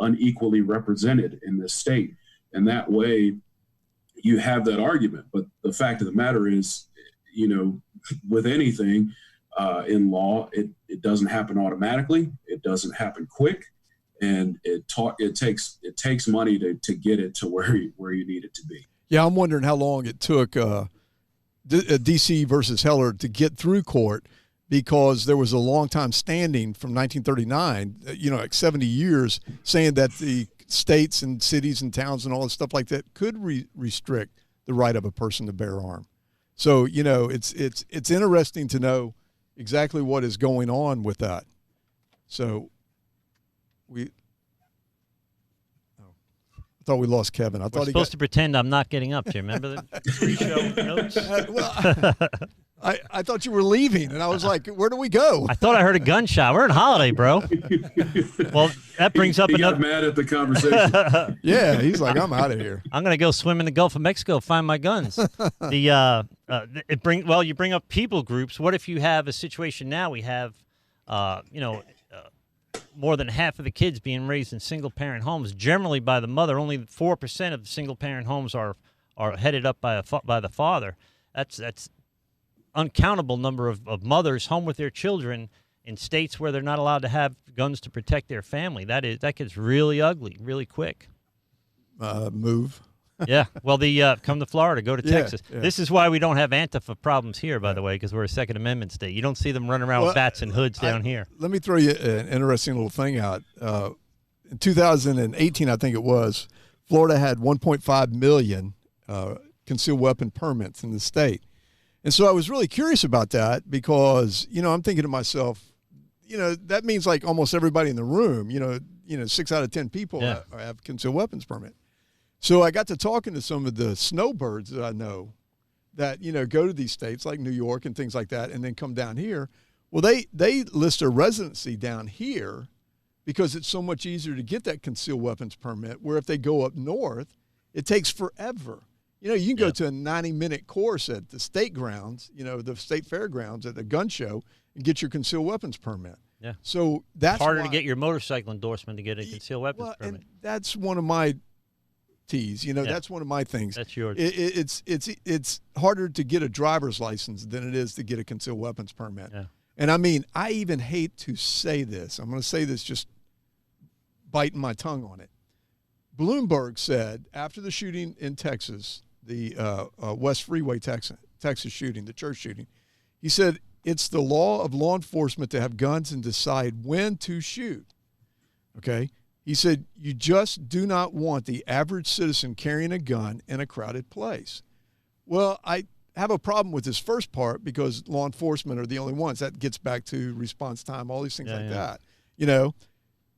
unequally represented in this state. And that way you have that argument. But the fact of the matter is, with anything in law, it doesn't happen automatically. It doesn't happen quick. And it takes money to get it to where you need it to be. Yeah, I'm wondering how long it took D.C. versus Heller to get through court, because there was a long time standing from 1939, like 70 years, saying that the states and cities and towns and all this stuff like that could restrict the right of a person to bear arms. So, it's interesting to know exactly what is going on with that. So I thought we lost Kevin. We're supposed to pretend I'm not getting up here. Remember the pre-show notes? I thought you were leaving, and I was like, where do we go? I thought I heard a gunshot. We're on holiday, bro. Well, that brings up another. He got mad at the conversation. Yeah, he's like, I'm out of here. I'm gonna go swim in the Gulf of Mexico, find my guns. You bring up people groups. What if you have a situation now? We have, more than half of the kids being raised in single-parent homes, generally by the mother. Only 4% of the single-parent homes are headed up by the father. That's uncountable number of mothers home with their children in states where they're not allowed to have guns to protect their family. That gets really ugly really quick. Move. Yeah. Well, come to Florida, go to Texas. Yeah. This is why we don't have Antifa problems here, by the way, because we're a Second Amendment state. You don't see them running around with bats and hoods down here. Let me throw you an interesting little thing out. In 2018, I think it was, Florida had 1.5 million concealed weapon permits in the state. And so I was really curious about that, because, I'm thinking to myself, that means like almost everybody in the room, 6 out of 10 people have concealed weapons permit. So I got to talking to some of the snowbirds that I know that, go to these states like New York and things like that, and then come down here. Well, they list their residency down here because it's so much easier to get that concealed weapons permit, where if they go up north, it takes forever. You can go to a 90-minute course at the state grounds, the state fairgrounds at a gun show, and get your concealed weapons permit. Yeah. So that's harder to get your motorcycle endorsement to get a concealed weapons permit. And that's one of my tees. That's one of my things. That's yours. It's harder to get a driver's license than it is to get a concealed weapons permit. Yeah. And I mean, I even hate to say this. I'm going to say this just biting my tongue on it. Bloomberg said after the shooting in Texas, the West Freeway, Texas shooting, the church shooting, he said it's the law of law enforcement to have guns and decide when to shoot. Okay? He said you just do not want the average citizen carrying a gun in a crowded place. Well, I have a problem with this first part, because law enforcement are the only ones. That gets back to response time, all these things that,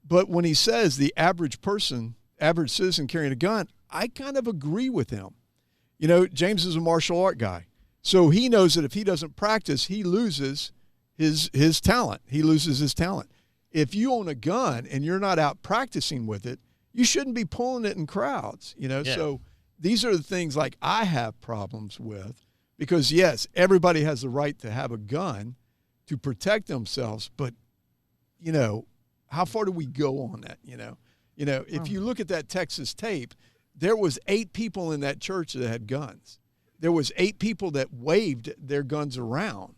But when he says the average citizen carrying a gun, I kind of agree with him. James is a martial art guy. So he knows that if he doesn't practice, he loses his talent. He loses his talent. If you own a gun and you're not out practicing with it, you shouldn't be pulling it in crowds, So these are the things like I have problems with, because yes, everybody has the right to have a gun to protect themselves, but how far do we go on that? If you look at that Texas tape, there was 8 people in that church that had guns. there was 8 people that waved their guns around.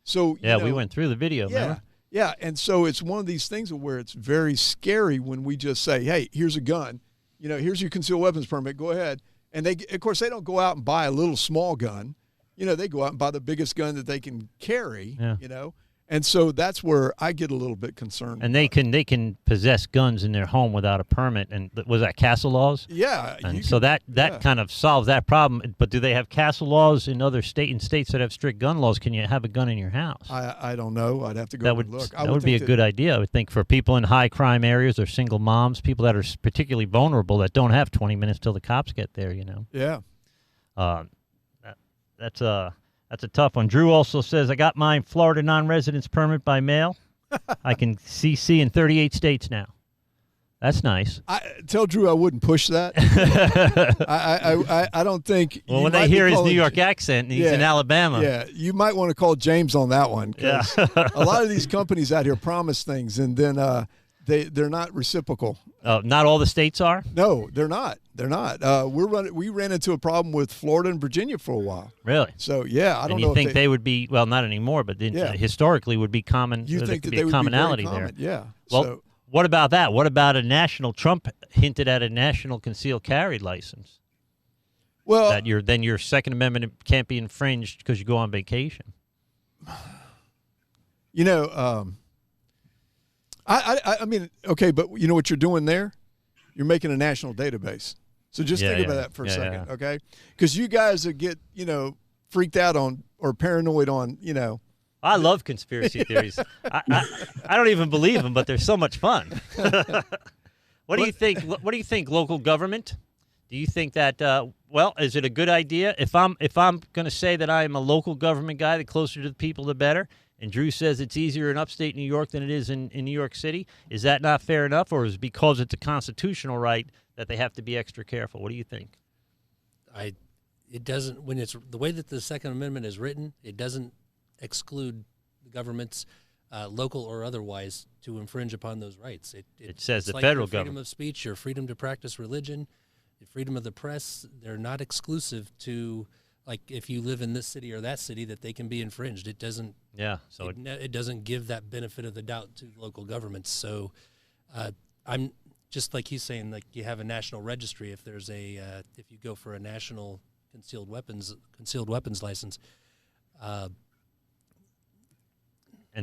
So we went through the video. Yeah, remember? yeah, and so it's one of these things where it's very scary when we just say, "Hey, here's a gun. Here's your concealed weapons permit. Go ahead." And of course, they don't go out and buy a little small gun. They go out and buy the biggest gun that they can carry. Yeah. And so that's where I get a little bit concerned. And they can possess guns in their home without a permit. And was that castle laws? Yeah. And so that kind of solves that problem. But do they have castle laws in other states that have strict gun laws? Can you have a gun in your house? I don't know. I'd have to go and look. That would be a good idea, I would think, for people in high crime areas or single moms, people that are particularly vulnerable that don't have 20 minutes till the cops get there. Yeah. That's a tough one. Drew also says, I got my Florida non-residence permit by mail. I can CC in 38 states now. That's nice. Tell Drew I wouldn't push that. I don't think. Well, when they hear his New York accent, he's in Alabama. Yeah, you might want to call James on that one. Yeah. A lot of these companies out here promise things, and then they're not reciprocal. Not all the states are? No, they're not. They're not. We ran into a problem with Florida and Virginia for a while. Really? So I don't know. And you think they would be, well, not anymore, but historically would be common. You think that be they a would commonality be very common. there? Yeah. Well, what about that? What about a national? Trump hinted at a national concealed carry license. Well, that your Second Amendment can't be infringed because you go on vacation. I mean, okay, but you know what you're doing there? You're making a national database. So just think about that for a second, okay? Because you guys that get, freaked out on or paranoid on, I love conspiracy theories. I don't even believe them, but they're so much fun. What do you think? What do you think? Local government? Do you think that? Is it a good idea? If I'm going to say that I am a local government guy, the closer to the people, the better. And Drew says it's easier in upstate New York than it is in New York City. Is that not fair enough, or is it because it's a constitutional right that they have to be extra careful? What do you think? It doesn't. When it's the way that the Second Amendment is written, it doesn't exclude the government's local or otherwise to infringe upon those rights. It says the like federal your freedom government. of speech, your freedom to practice religion, your freedom of the press. They're not exclusive to, like, if you live in this city or that city, that they can be infringed. It doesn't. Yeah. So it doesn't give that benefit of the doubt to local governments. So I'm just like he's saying, like you have a national registry. If there's if you go for a national concealed weapons license. And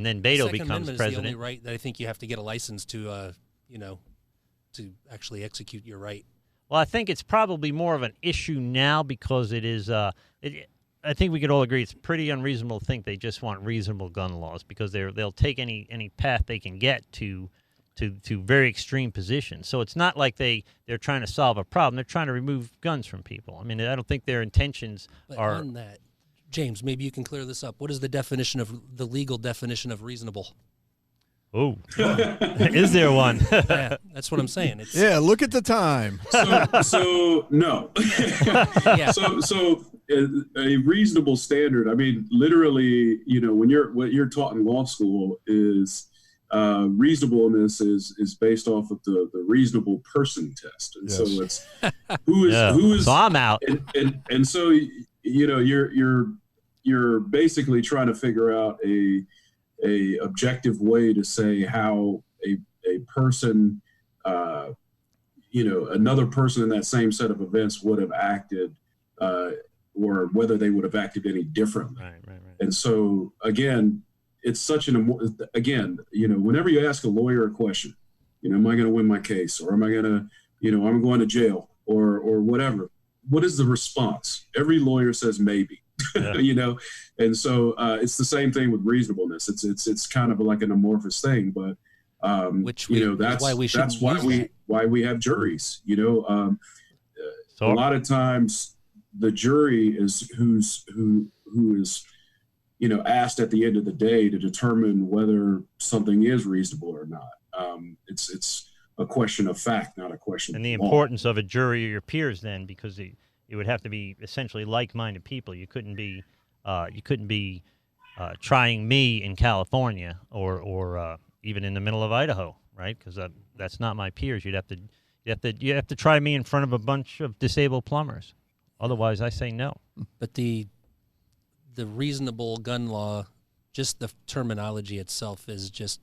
then Beto becomes Amendment president. Is the only right that I think you have to get a license to, to actually execute your right. Well, I think it's probably more of an issue now because it is. I think we could all agree it's pretty unreasonable to think they just want reasonable gun laws because they'll take any path they can get to very extreme positions. So it's not like they're trying to solve a problem. They're trying to remove guns from people. I mean, I don't think their intentions are. On that, James, maybe you can clear this up. What is the legal definition of reasonable? Oh, is there one? Yeah, that's what I'm saying. Look at the time. So no. Yeah. So a reasonable standard. I mean, literally, what you're taught in law school is reasonableness is based off of the reasonable person test, and so it's who is. So I'm out. And so you're basically trying to figure out a objective way to say how a person, another person in that same set of events would have acted, or whether they would have acted any differently. Right. And so again, it's such whenever you ask a lawyer a question, am I going to win my case, or am I going to, I'm going to jail, or whatever. What is the response? Every lawyer says maybe. Yeah. And so it's the same thing with reasonableness. It's kind of like an amorphous thing, but that's why we have juries. A lot of times the jury is who is asked at the end of the day to determine whether something is reasonable or not. It's a question of fact, not a question. And the of law. importance of a jury or your peers then, because it would have to be essentially like-minded people. You couldn't be trying me in California or even in the middle of Idaho, right? Because that's not my peers. You have to try me in front of a bunch of disabled plumbers. Otherwise, I say no. But the reasonable gun law, just the terminology itself is just,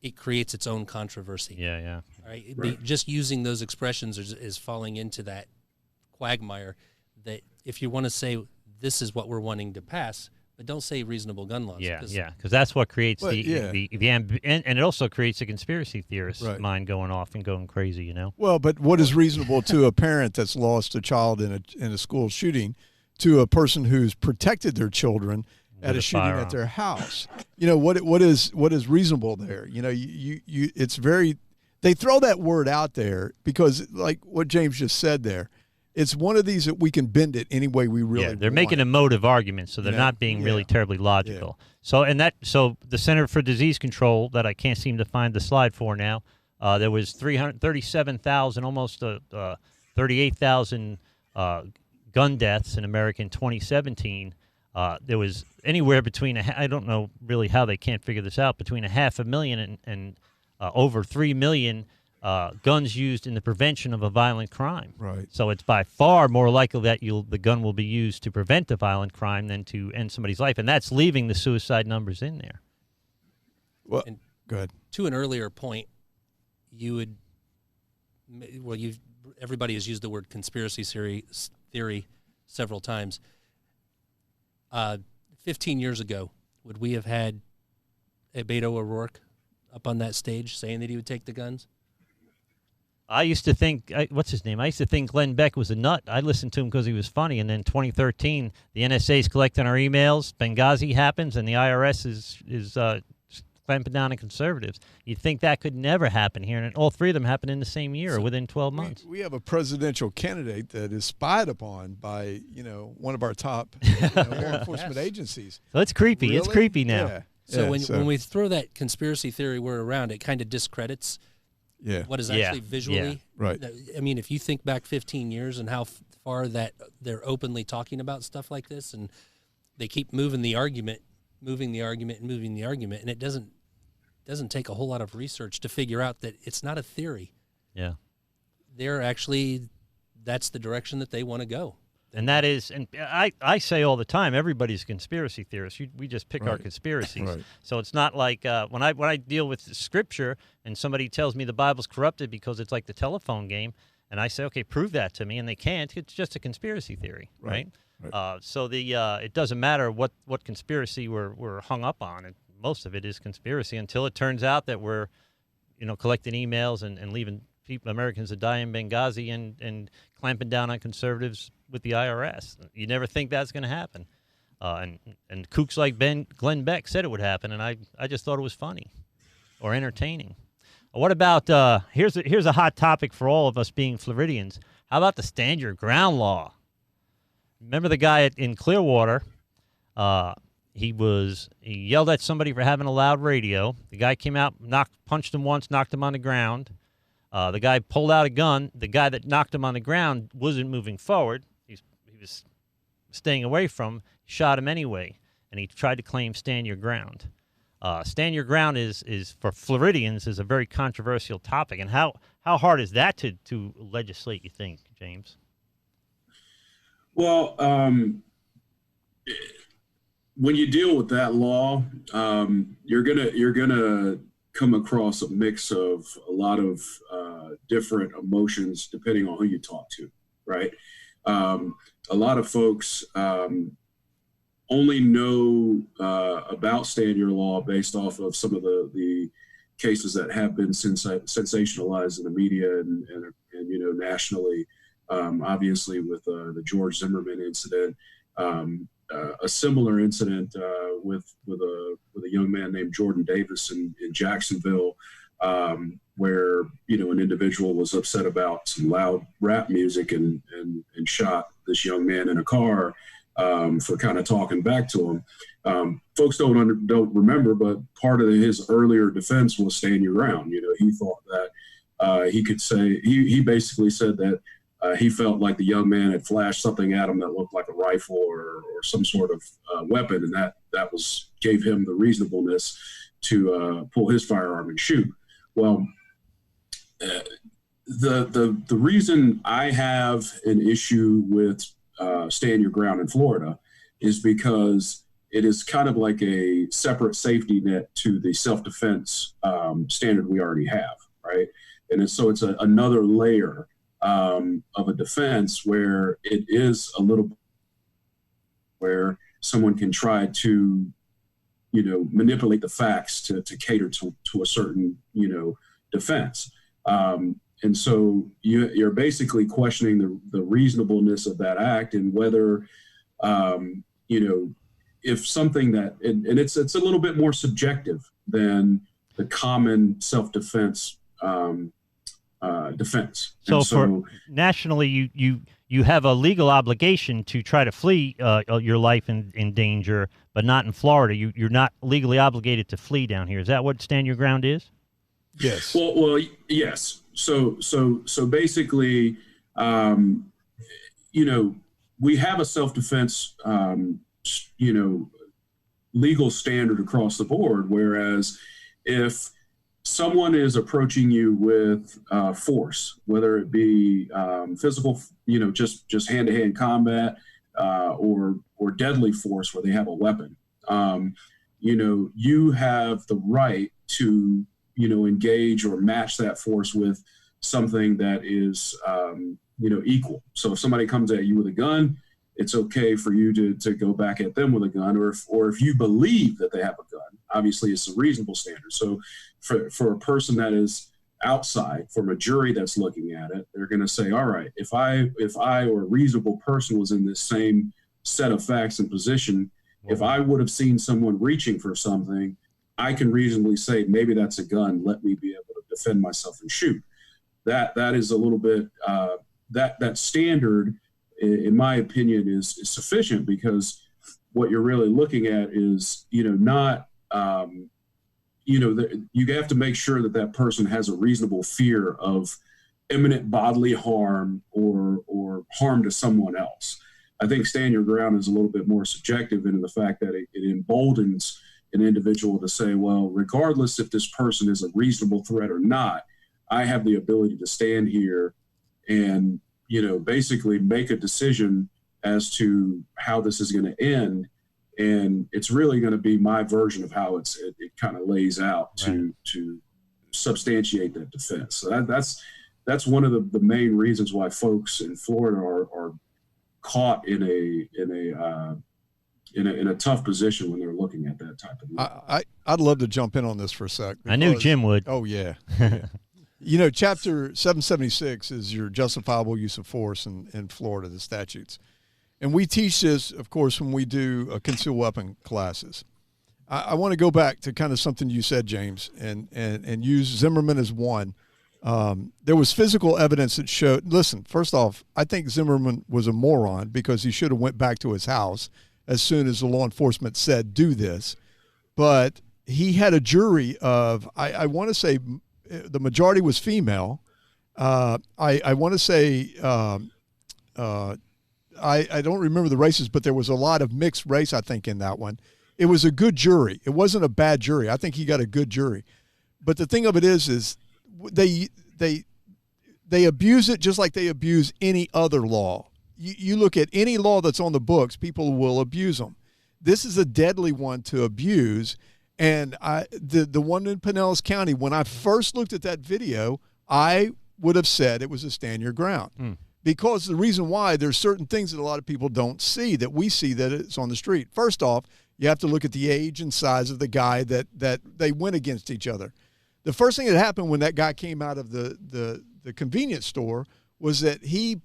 it creates its own controversy. Yeah. Right? Just using those expressions is falling into that quagmire that if you want to say this is what we're wanting to pass, but don't say reasonable gun laws. Yeah, because that's what creates and it also creates a conspiracy theorist mind going off and going crazy, you know? Well, but what is reasonable to a parent that's lost a child in a school shooting to a person who's protected their children at a shooting at their house? You know, what is reasonable there? You know, it's very, they throw that word out there because, like what James just said there, it's one of these that we can bend it any way we really want. They're making emotive arguments, so they're not being really terribly logical. Yeah. So the Center for Disease Control, that I can't seem to find the slide for now, there was 337,000, almost 38,000 gun deaths in America in 2017. There was anywhere between, I don't know really how they can't figure this out, between 500,000 and over 3 million guns used in the prevention of a violent crime. Right. So it's by far more likely that the gun will be used to prevent a violent crime than to end somebody's life, and that's leaving the suicide numbers in there. Well, go ahead. To an earlier point, everybody has used the word conspiracy theory several times. 15 years ago, would we have had a Beto O'Rourke up on that stage saying that he would take the guns? I used to think, what's his name? I used to think Glenn Beck was a nut. I listened to him because he was funny. And then 2013, the NSA's collecting our emails. Benghazi happens, and the IRS is clamping down on conservatives. You'd think that could never happen here, and all three of them happened in the same year or within 12 months. We have a presidential candidate that is spied upon by one of our top law enforcement agencies. So it's creepy. Really? It's creepy now. Yeah. So when we throw that conspiracy theory word around, it kind of discredits what is actually visually. Yeah. Right. I mean, if you think back 15 years and how far that they're openly talking about stuff like this, and they keep moving the argument, and it doesn't take a whole lot of research to figure out that it's not a theory. Yeah. That's the direction that they want to go. And that is, and I say all the time, everybody's a conspiracy theorist. We just pick our conspiracies. Right. So it's not like when I deal with Scripture and somebody tells me the Bible's corrupted because it's like the telephone game, and I say, okay, prove that to me, and they can't. It's just a conspiracy theory, right? So it doesn't matter what conspiracy we're hung up on. And most of it is conspiracy until it turns out that we're, collecting emails and leaving Americans to die in Benghazi and clamping down on conservatives with the IRS. You never think that's going to happen. And kooks like Glenn Beck said it would happen, and I just thought it was funny or entertaining. What about, here's a hot topic for all of us being Floridians. How about the stand your ground law? Remember the guy in Clearwater? He yelled at somebody for having a loud radio. The guy came out, punched him once, knocked him on the ground. The guy pulled out a gun. The guy that knocked him on the ground wasn't moving forward. He was staying away from him. He shot him anyway, and he tried to claim stand your ground. Stand your ground is for Floridians is a very controversial topic. And how hard is that to legislate, you think, James? Well, when you deal with that law, you're gonna come across a mix of a lot of different emotions depending on who you talk to, right? A lot of folks only know about stand your law based off of some of the cases that have been sensationalized in the media and nationally. Obviously, with the George Zimmerman incident, a similar incident with a young man named Jordan Davis in Jacksonville, where an individual was upset about some loud rap music and shot this young man in a car for kind of talking back to him. Folks don't remember, but part of his earlier defense was stand your ground. He thought that he could say he basically said that. He felt like the young man had flashed something at him that looked like a rifle or some sort of weapon, and that gave him the reasonableness to pull his firearm and shoot. Well, the reason I have an issue with stand your ground in Florida is because it is kind of like a separate safety net to the self-defense standard we already have, right? And so it's another layer of a defense where it is a little where someone can try to, manipulate the facts to cater to a certain, defense. And so you're basically questioning the reasonableness of that act and whether, if something that, and it's a little bit more subjective than the common self-defense defense. So for nationally, you have a legal obligation to try to flee your life in danger, but not in Florida. You're not legally obligated to flee down here. Is that what stand your ground is? Yes. Well, yes. So basically, we have a self-defense, legal standard across the board. Whereas if someone is approaching you with force, whether it be physical, just hand-to-hand combat, or deadly force where they have a weapon, you have the right to, engage or match that force with something that is, equal. So if somebody comes at you with a gun, it's okay for you to go back at them with a gun, or if you believe that they have a gun. Obviously, it's a reasonable standard. So for a person that is outside, from a jury that's looking at it, they're going to say, all right, if I or a reasonable person was in this same set of facts and position, if I would have seen someone reaching for something, I can reasonably say, maybe that's a gun. Let me be able to defend myself and shoot. That is a little bit, that standard, in my opinion, is sufficient, because what you're really looking at is, not, you have to make sure that person has a reasonable fear of imminent bodily harm or harm to someone else. I think stand your ground is a little bit more subjective in the fact that it emboldens an individual to say, well, regardless if this person is a reasonable threat or not, I have the ability to stand here and, basically make a decision as to how this is going to end. And it's really going to be my version of how it kind of lays out to substantiate that defense. So that's one of the main reasons why folks in Florida are caught in a tough position when they're looking at that type of thing. I'd love to jump in on this for a sec. I knew Jim would. Oh, yeah. Chapter 776 is your justifiable use of force in Florida, the statutes. And we teach this, of course, when we do concealed weapon classes. I want to go back to kind of something you said, James, and use Zimmerman as one. There was physical evidence that showed, listen, first off, I think Zimmerman was a moron because he should have went back to his house as soon as the law enforcement said, do this. But he had a jury of, I want to say the majority was female. I want to say, I don't remember the races, but there was a lot of mixed race, I think, in that one. It was a good jury. It wasn't a bad jury. I think he got a good jury. But the thing of it is they abuse it just like they abuse any other law. You look at any law that's on the books, people will abuse them. This is a deadly one to abuse. And the one in Pinellas County, when I first looked at that video, I would have said it was a stand your ground. Because the reason why, there's certain things that a lot of people don't see that we see that it's on the street. First off, you have to look at the age and size of the guy that they went against each other. The first thing that happened when that guy came out of the convenience store was that he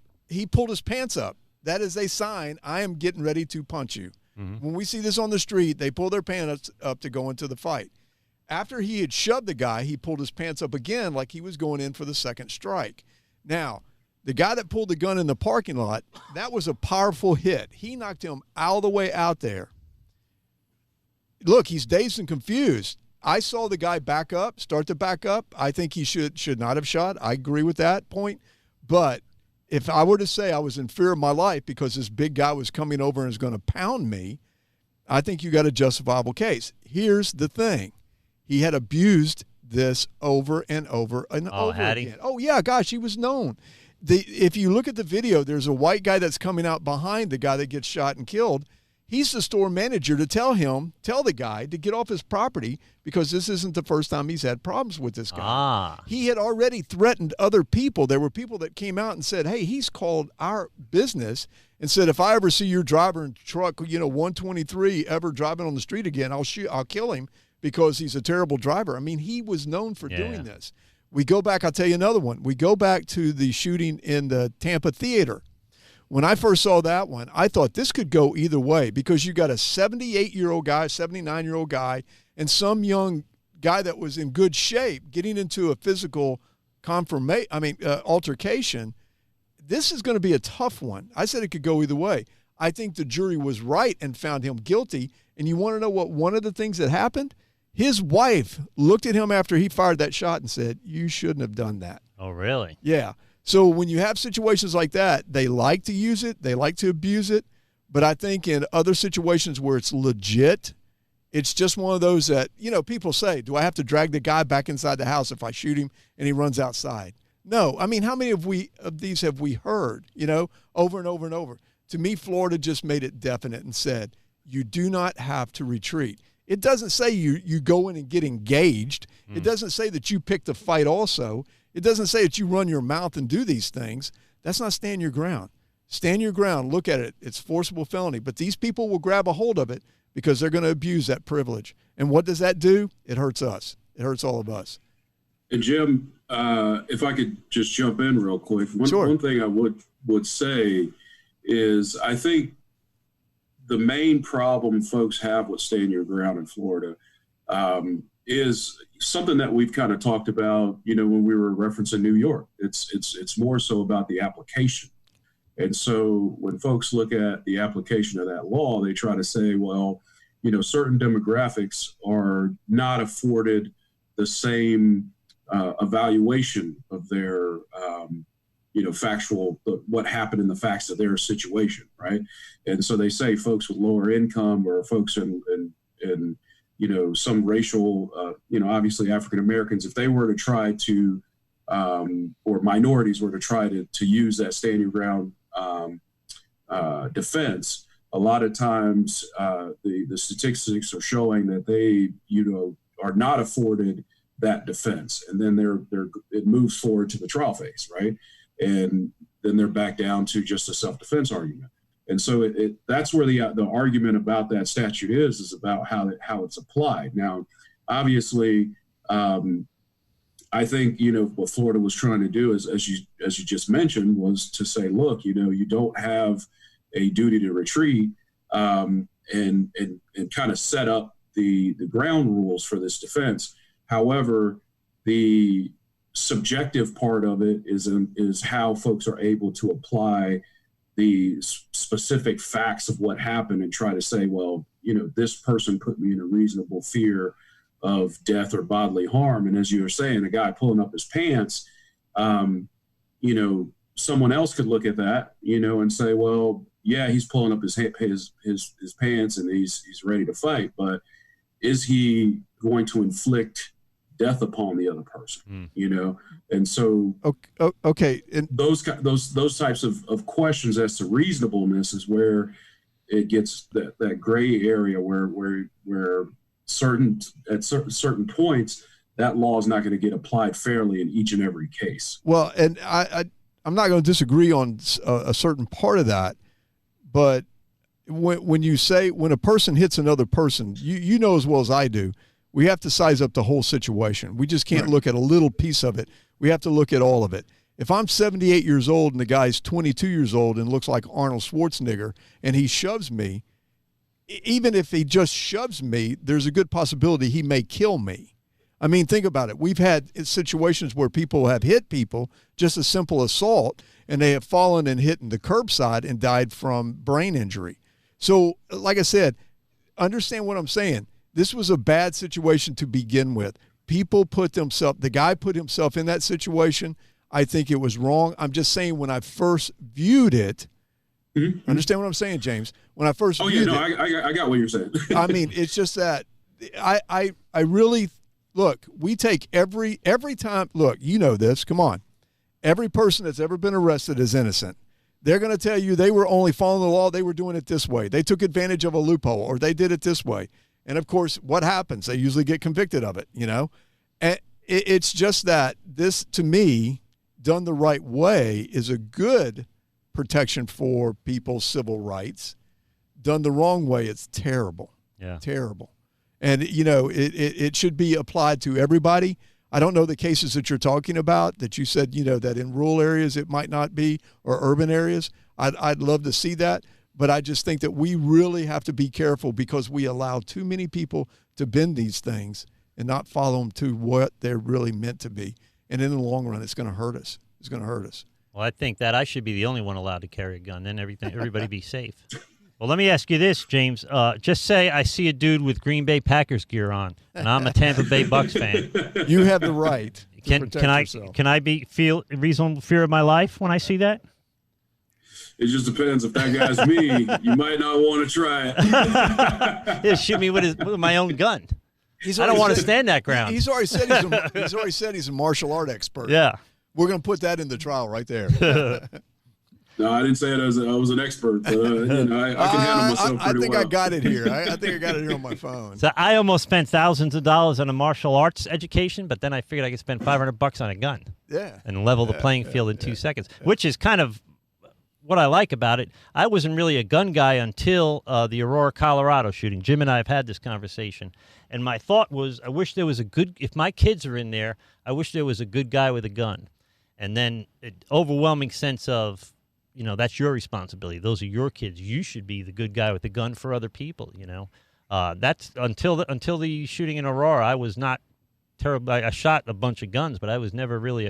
pulled his pants up. That is a sign, I am getting ready to punch you. Mm-hmm. When we see this on the street, they pull their pants up to go into the fight. After he had shoved the guy, he pulled his pants up again like he was going in for the second strike. Now, the guy that pulled the gun in the parking lot, that was a powerful hit. He knocked him all the way out there. Look, he's dazed and confused. I saw the guy start to back up. I think he should not have shot. I agree with that point. But if I were to say I was in fear of my life because this big guy was coming over and was going to pound me, I think you got a justifiable case. Here's the thing. He had abused this over and over and over again. Oh, yeah, gosh, he was known. if you look at the video, there's a white guy that's coming out behind the guy that gets shot and killed. He's the store manager to tell the guy to get off his property because this isn't the first time he's had problems with this guy. He had already threatened other people. There were people that came out and said, hey, he's called our business and said, if I ever see your driver in truck, 123 ever driving on the street again, I'll kill him because he's a terrible driver. I mean, he was known for doing this. We go back, I'll tell you another one. We go back to the shooting in the Tampa theater. When I first saw that one, I thought this could go either way because you got a 78-year-old guy, 79-year-old guy, and some young guy that was in good shape getting into a physical altercation. This is going to be a tough one. I said it could go either way. I think the jury was right and found him guilty. And you want to know what one of the things that happened? His wife looked at him after he fired that shot and said, you shouldn't have done that. Oh, really? Yeah. So when you have situations like that, they like to use it, they like to abuse it, but I think in other situations where it's legit, it's just one of those that, people say, do I have to drag the guy back inside the house if I shoot him and he runs outside? No. I mean, how many of these have we heard, over and over and over? To me, Florida just made it definite and said, you do not have to retreat. It doesn't say you go in and get engaged. It doesn't say that you pick the fight also. It doesn't say that you run your mouth and do these things. That's not stand your ground. Stand your ground. Look at it. It's forcible felony. But these people will grab a hold of it because they're going to abuse that privilege. And what does that do? It hurts us. It hurts all of us. And Jim, if I could just jump in real quick. One thing I would say is I think the main problem folks have with stand your ground in Florida is something that we've kind of talked about, when we were referencing New York. It's more so about the application. And so when folks look at the application of that law, they try to say, well, certain demographics are not afforded the same evaluation of their, factual, what happened in the facts of their situation, right? And so they say folks with lower income or folks in some racial, obviously African Americans, if they were to try to, or minorities were to try to use that stand your ground defense, a lot of times the statistics are showing that they, are not afforded that defense, and then it moves forward to the trial phase, right? And then they're back down to just a self-defense argument. And so that's where the argument about that statute is about how it's applied. Now, obviously, I think what Florida was trying to do is, as you just mentioned, was to say, look, you don't have a duty to retreat, and kind of set up the ground rules for this defense. However, the subjective part of it is how folks are able to apply the specific facts of what happened and try to say, well, this person put me in a reasonable fear of death or bodily harm. And as you were saying, a guy pulling up his pants, someone else could look at that, and say, well, yeah, he's pulling up his pants and he's ready to fight, but is he going to inflict death upon the other person? And so okay, and those types of questions as to reasonableness is where it gets that gray area where certain points that law is not going to get applied fairly in each and every case. Well, and I'm not going to disagree on a certain part of that, but when you say when a person hits another person, you know as well as I do, we have to size up the whole situation. We just can't look at a little piece of it. We have to look at all of it. If I'm 78 years old and the guy's 22 years old and looks like Arnold Schwarzenegger and he shoves me, even if he just shoves me, there's a good possibility he may kill me. I mean, think about it. We've had situations where people have hit people, just a simple assault, and they have fallen and hit in the curbside and died from brain injury. So, like I said, understand what I'm saying. This was a bad situation to begin with. The guy put himself in that situation. I think it was wrong. I'm just saying when I first viewed it, understand what I'm saying, James? When I first viewed it. I got what you're saying. I mean, it's just that I really, look, we take every time, look, you know this, come on. every person that's ever been arrested is innocent. They're going to tell you they were only following the law. They were doing it this way. They took advantage of a loophole, or they did it this way. And, of course, what happens? They usually get convicted of it, you know. And it's just that this, to me, done the right way, is a good protection for people's civil rights. Done the wrong way, it's terrible. Yeah. Terrible. And, you know, it should be applied to everybody. I don't know the cases that you're talking about that you said, you know, that in rural areas it might not be, or urban areas. I'd love to see that. But I just think that we really have to be careful because we allow too many people to bend these things and not follow them to what they're really meant to be. And in the long run, it's going to hurt us. It's going to hurt us. Well, I think that I should be the only one allowed to carry a gun. Then everybody be safe. Well, let me ask you this, James. Just say I see a dude with Green Bay Packers gear on, and I'm a Tampa Bay Bucks fan. You have the right to protect yourself. Can I feel reasonable fear of my life when I see that? It just depends. If that guy's me, you might not want to try it. He'll shoot me with my own gun. I don't want to stand that ground. He's already said he's a martial art expert. Yeah. We're going to put that in the trial right there. No, I didn't say it as I was an expert. But, you know, I can handle myself pretty well. I think I got it here. I think I got it here on my phone. So I almost spent thousands of dollars on a martial arts education, but then I figured I could spend $500 on a gun. Yeah. And level the playing field in 2 seconds, which is kind of what I like about it. I wasn't really a gun guy until the Aurora, Colorado shooting. Jim and I have had this conversation. And my thought was, I wish there was if my kids are in there, I wish there was a good guy with a gun. And then an overwhelming sense of, you know, that's your responsibility. Those are your kids. You should be the good guy with the gun for other people, you know. That's until the shooting in Aurora, I was not terrible. I shot a bunch of guns, but I was never really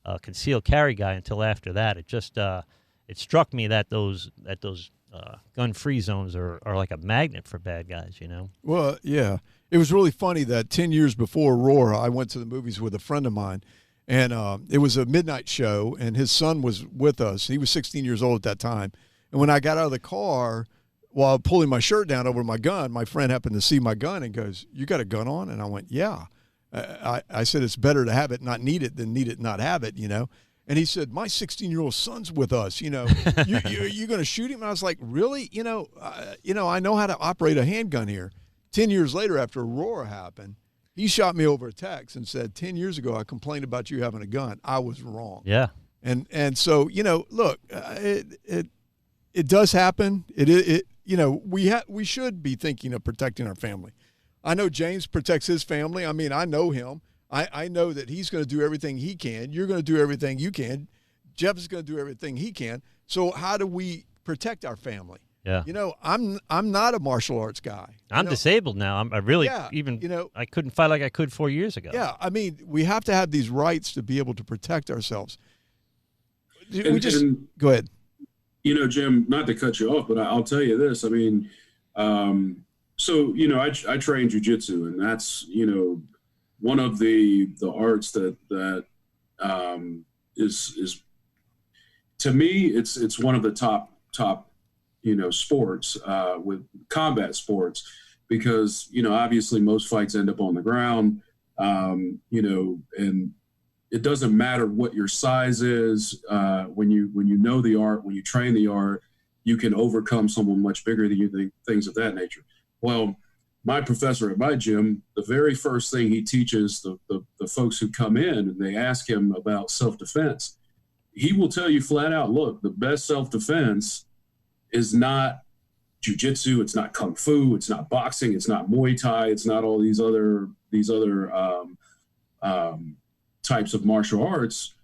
a concealed carry guy until after that. It just it struck me that those gun-free zones are like a magnet for bad guys, you know. Well, yeah. It was really funny that 10 years before Aurora, I went to the movies with a friend of mine. And it was a midnight show, and his son was with us. He was 16 years old at that time. And when I got out of the car, while pulling my shirt down over my gun, my friend happened to see my gun and goes, "You got a gun on?" And I went, "Yeah." I said, "It's better to have it, not need it, than need it, not have it, you know." And he said, "My 16-year-old son's with us, you know. You're going to shoot him?" And I was like, "Really? You know, I know how to operate a handgun here." 10 years later, after Aurora happened, he shot me over a text and said, 10 years ago, I complained about you having a gun. I was wrong. Yeah. And so, you know, look, it does happen. You know, we should be thinking of protecting our family. I know James protects his family. I mean, I know him. I know that he's going to do everything he can. You're going to do everything you can. Jeff is going to do everything he can. So how do we protect our family? Yeah. You know, I'm not a martial arts guy. I'm disabled now. I really I couldn't fight like I could 4 years ago. Yeah, I mean, we have to have these rights to be able to protect ourselves. Go ahead. You know, Jim, not to cut you off, but I'll tell you this. I mean, so, you know, I train jiu-jitsu, and that's, you know, one of the arts that is to me, it's one of the top you know, sports, with combat sports, because, you know, obviously most fights end up on the ground, you know, and it doesn't matter what your size is. When you know the art, when you train the art, you can overcome someone much bigger than you, things of that nature. Well, my professor at my gym, the very first thing he teaches the folks who come in and they ask him about self-defense, he will tell you flat out, look, the best self-defense is not jiu-jitsu, it's not kung fu, it's not boxing, it's not Muay Thai, it's not all these other types of martial arts.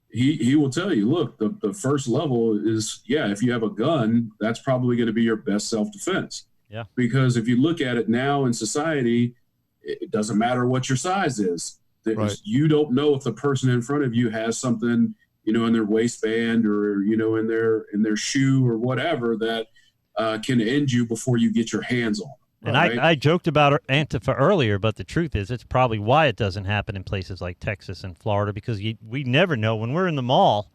He will tell you, look, the first level is, yeah, if you have a gun, that's probably going to be your best self-defense. Yeah. Because if you look at it now in society, it doesn't matter what your size is. Right. You don't know if the person in front of you has something, you know, in their waistband or, you know, in their shoe or whatever that can end you before you get your hands on them. And right? I joked about Antifa earlier, but the truth is it's probably why it doesn't happen in places like Texas and Florida, because we never know. When we're in the mall,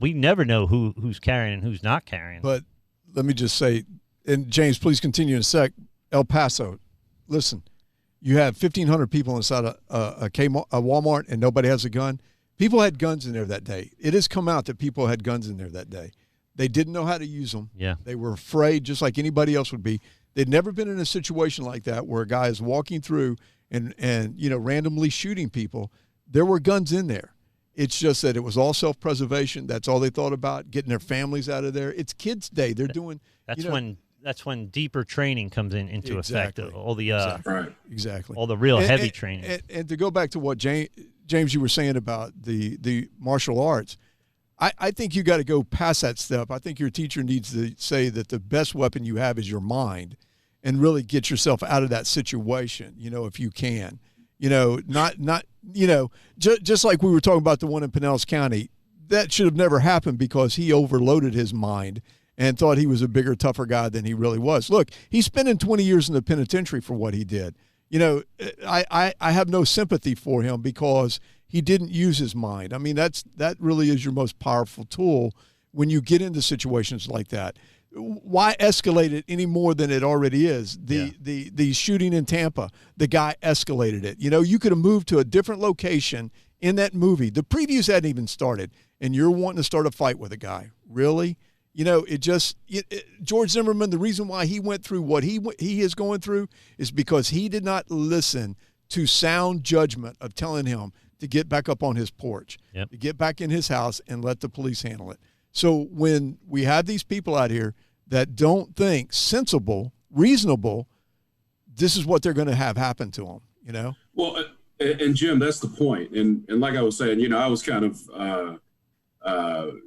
we never know who's carrying and who's not carrying. But let me just say, and James, please continue in a sec, El Paso, listen, you have 1,500 people inside a Walmart and nobody has a gun. People had guns in there that day. It has come out that people had guns in there that day. They didn't know how to use them. Yeah. They were afraid, just like anybody else would be. They'd never been in a situation like that where a guy is walking through and randomly shooting people. There were guns in there. It's just that it was all self-preservation. That's all they thought about, getting their families out of there. It's Kids' Day. They're doing. That's when deeper training comes into Exactly. effect. All the exactly. all the real heavy training. And to go back to what James, you were saying about the martial arts, I think you got to go past that step. I think your teacher needs to say that the best weapon you have is your mind, and really get yourself out of that situation. If you can. Just like we were talking about the one in Pinellas County, that should have never happened because he overloaded his mind and thought he was a bigger, tougher guy than he really was. Look, he's spending 20 years in the penitentiary for what he did. I have no sympathy for him because he didn't use his mind. I mean, that really is your most powerful tool when you get into situations like that. Why escalate it any more than it already is? The shooting in Tampa, the guy escalated it. You could have moved to a different location in that movie. The previews hadn't even started, and you're wanting to start a fight with a guy. Really? George Zimmerman, the reason why he went through what he is going through is because he did not listen to sound judgment of telling him to get back up on his porch, to get back in his house and let the police handle it. So when we have these people out here that don't think sensible, reasonable, this is what they're going to have happen to them, Well, and Jim, that's the point. And like I was saying, I was kind of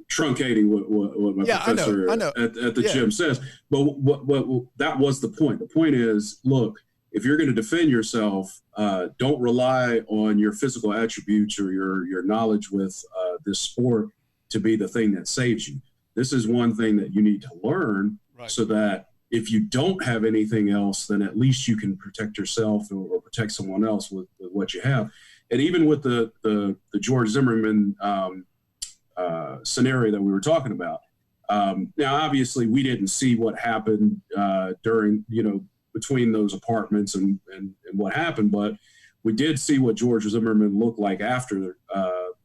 truncating what my professor I know. At the gym says. But what that was the point. The point is, look, if you're going to defend yourself, don't rely on your physical attributes or your knowledge with this sport to be the thing that saves you. This is one thing that you need to learn, so that if you don't have anything else, then at least you can protect yourself or protect someone else with what you have. And even with the George Zimmerman scenario that we were talking about, now obviously we didn't see what happened during, between those apartments and what happened, but we did see what George Zimmerman looked like after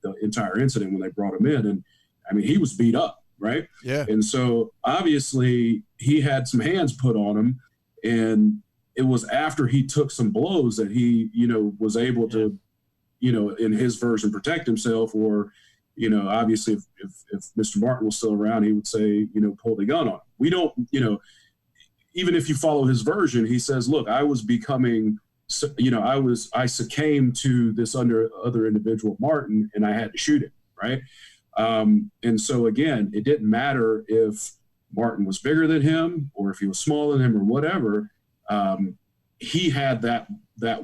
the entire incident when they brought him in. And I mean, he was beat up, right? Yeah. And so obviously he had some hands put on him, and it was after he took some blows that he, was able to, in his version, protect himself. Or, obviously if Mr. Martin was still around, he would say, pull the gun on him. We don't, even if you follow his version, he says, look, I was becoming, I succumbed to this other individual, Martin, and I had to shoot him, right? And so again, it didn't matter if Martin was bigger than him or if he was smaller than him or whatever. He had that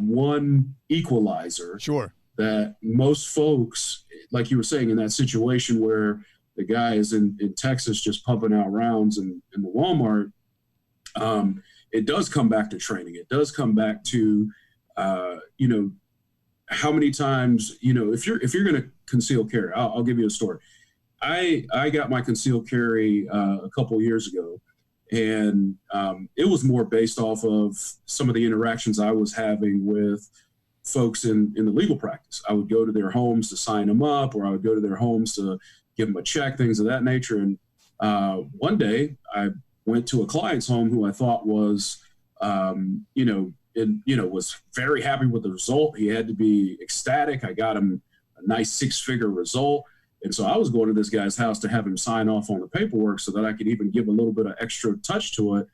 one equalizer. Sure. That most folks, like you were saying, in that situation where the guy is in Texas just pumping out rounds in the Walmart, it does come back to training. It does come back to, how many times, if you're going to conceal carry, I'll give you a story. I got my concealed carry a couple years ago, and it was more based off of some of the interactions I was having with folks in the legal practice. I would go to their homes to sign them up, or I would go to their homes to give them a check, things of that nature. And one day I went to a client's home who I thought was, was very happy with the result. He had to be ecstatic. I got him a nice 6-figure result. And so I was going to this guy's house to have him sign off on the paperwork so that I could even give a little bit of extra touch to it.